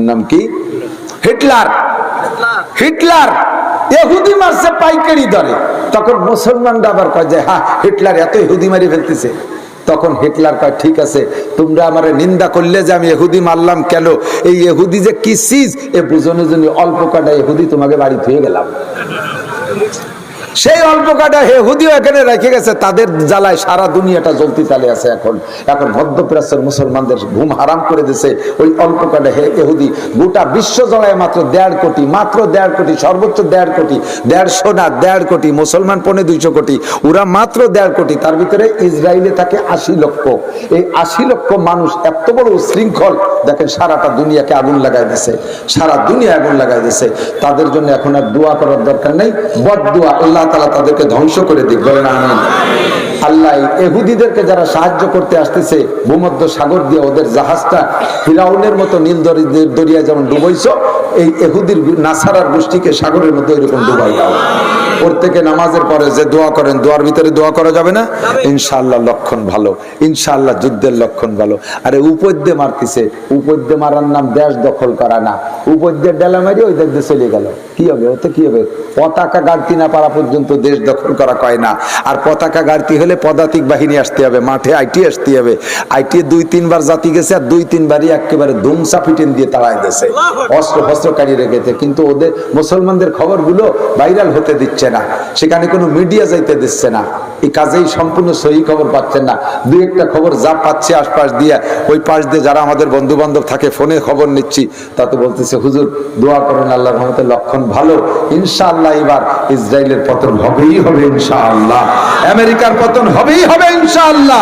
নাম কি, হিটলার ইহুদি মারছে পাইকারি দরে। তখন মুসলমানরা আবার কয় যে হ্যাঁ হিটলার এত ইহুদি মারি ফেলতেছে। তখন হিটলার কয় ঠিক আছে, তোমরা আমারে নিন্দা করলে যে আমি ইহুদি মারলাম কেন, এই ইহুদি যে কি চিজ এ বুঝানোর জন্য অল্প কাটা ইহুদি তোমাকে বাড়ি ধুয়ে গেলাম। সেই অল্প কাটা ইহুদিও এখানে রেখে গেছে, তাদের জ্বালায় সারা দুনিয়াটা জ্বলতে চালে আছে। এখন মধ্যপ্রাচ্যের মুসলমানদের ঘুম হারাম করে দিয়েছে ওই অল্প কাটা ইহুদি। গোটা বিশ্ব জ্বলায় মাত্র 1.5 কোটি, মাত্র 1.5 কোটি, সর্বোচ্চ 1.5 কোটি, 150 না 1.5 কোটি, মুসলমান 250 কোটি, ওরা মাত্র 1.5 কোটি। তার ভিতরে ইসরায়েলে থাকে 80 লক্ষ। এই 80 লক্ষ মানুষ এত বড় উশৃঙ্খল, দেখেন সারাটা দুনিয়াকে আগুন লাগাই দিয়েছে, সারা দুনিয়া আগুন লাগাই দিয়েছে। তাদের জন্য এখন আর দোয়া করার দরকার নেই, বদদোয়া। আল্লাহ তাআলা তাদেরকে ধ্বংস করে দিক, বলেন আমিন। আল্লাহ ইহুদিদেরকে যারা সাহায্য করতে আসতেছে ভূমধ্য সাগর দিয়ে, ওদের জাহাজটা ফিরাউনের মতো নীল দরিয়া যেমন ডুবাইছো, এই ইহুদির নাসারার গোষ্ঠীকে সাগরের মধ্যে এরকম ডুবাই দাও। প্রত্যেকে নামাজের পরে যে দোয়া করেন, দোয়ার ভিতরে দোয়া করা যাবে না? ইনশাআল্লাহ লক্ষণ ভালো, ইনশাআল্লাহ যুদ্ধের লক্ষণ ভালো। আরে উপদ্যে মারতেছে, উপদ্যে মারার নাম দেশ দখল করা না। উপদ্যে ডেলা মারি ওই দেশ চলে গেল, কি হবে? ওতে কি হবে? পতাকা গাড়তি না পারা পর্যন্ত দেশ দখল করা কয় না। আর পতাকা গাড়তি হলে পদাতিক বাহিনী আসতে হবে, মাঠে আইটি আসতে হবে। আইটি 2-3 বার জাতি গেছে, আর 2-3 বারই একেবারে ধুমসা ফিটেন দিয়ে তাড়াই দিয়েছে, অস্ত্র ফস্ত্র কাড়িয়ে রেখেছে। কিন্তু ওদের মুসলমানদের খবরগুলো ভাইরাল হতে দিচ্ছে না, সেখানে কোনো মিডিয়া যাইতে দিচ্ছে না। এই কাজেই সম্পূর্ণ সহি খবর পাচ্ছেন না। 2-1টা খবর যা পাচ্ছে আশপাশ দিয়ে, ওই পাশ দিয়ে যারা আমাদের বন্ধু বান্ধব থাকে ফোনে খবর নিচ্ছি, তাতে বলতেছে হুজুর দোয়া করেন, আল্লাহর রহমতে লক্ষণ ভালো। ইনশাআল্লাহ এবার ইসরায়েলের পতন হবেই হবে, ইনশাআল্লাহ আমেরিকার পতন হবেই হবে, ইনশাআল্লাহ।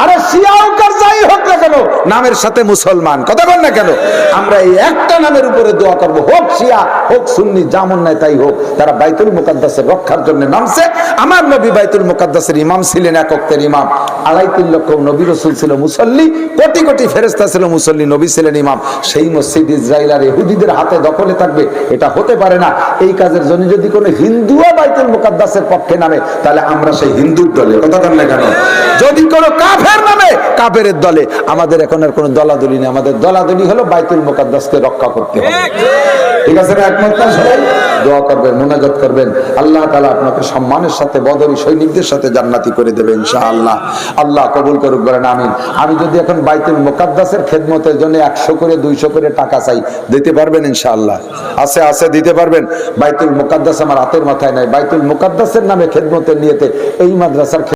আরে শিয়া হোক আর যাই হোক না কেন, নামের সাথে মুসলমান, কথা বল না কেন? আমরা এই একটা নামের উপরে দোয়া করব, হোক শিয়া হোক সুন্নি, যেমন নাই তাই হোক। তারা বাইতুল মুকাদ্দাসের রক্ষার জন্য নামছে। আমার নবী বাইতুল মুকাদ্দাসের ইমাম ছিলেন, 1 ওয়াক্তের ইমাম। 2.5-3 লক্ষ নবী রাসূল ছিল মুসল্লি, কোটি কোটি ফেরেশতা ছিল মুসল্লি, নবী ছিলেন ইমাম। সেই মসজিদ ইসরায়েল আর ইহুদিদের হাতে দখলে থাকবে, এটা হতে পারে না। এই কাজের জন্য যদি কোনো হিন্দুও বাইতুল মুকাদ্দাসের পক্ষে নামে, তাহলে আমরা সেই হিন্দুর দলে, কথা বল না কেন? যদি কোনো কাফের নামে, কাফেরের দলে। আমাদের এখন আর কোনো দলাদলি নেই, আমাদের দলাদলি হলো বাইতুল মুকাদ্দাসকে রক্ষা করতে হবে। ঠিক আছে না? একমত না সবাই? দোয়া করবেন, মুনাজাত করবেন, আল্লাহ তাআলা আপনাকে সম্মানের সাথে বদরি সৈনিকদের সাথে জান্নাতি করে দেবে ইনশাআল্লাহ। আল্লাহ কবুল করুক, বলেন আমিন। আমি যদি এখন বাইতুল মুকাদ্দাসের খেদমতের জন্য 100 করে 200 করে টাকা চাই, দিতে পারবেন ইনশাআল্লাহ? আছে দিতে পারবেন? বাইতুল মুকাদ্দাস আমার হাতের মাথায় নাই। বাইতুল মুকাদ্দাসের নামে খেদমতের নিয়তে এই মাদ্রাসার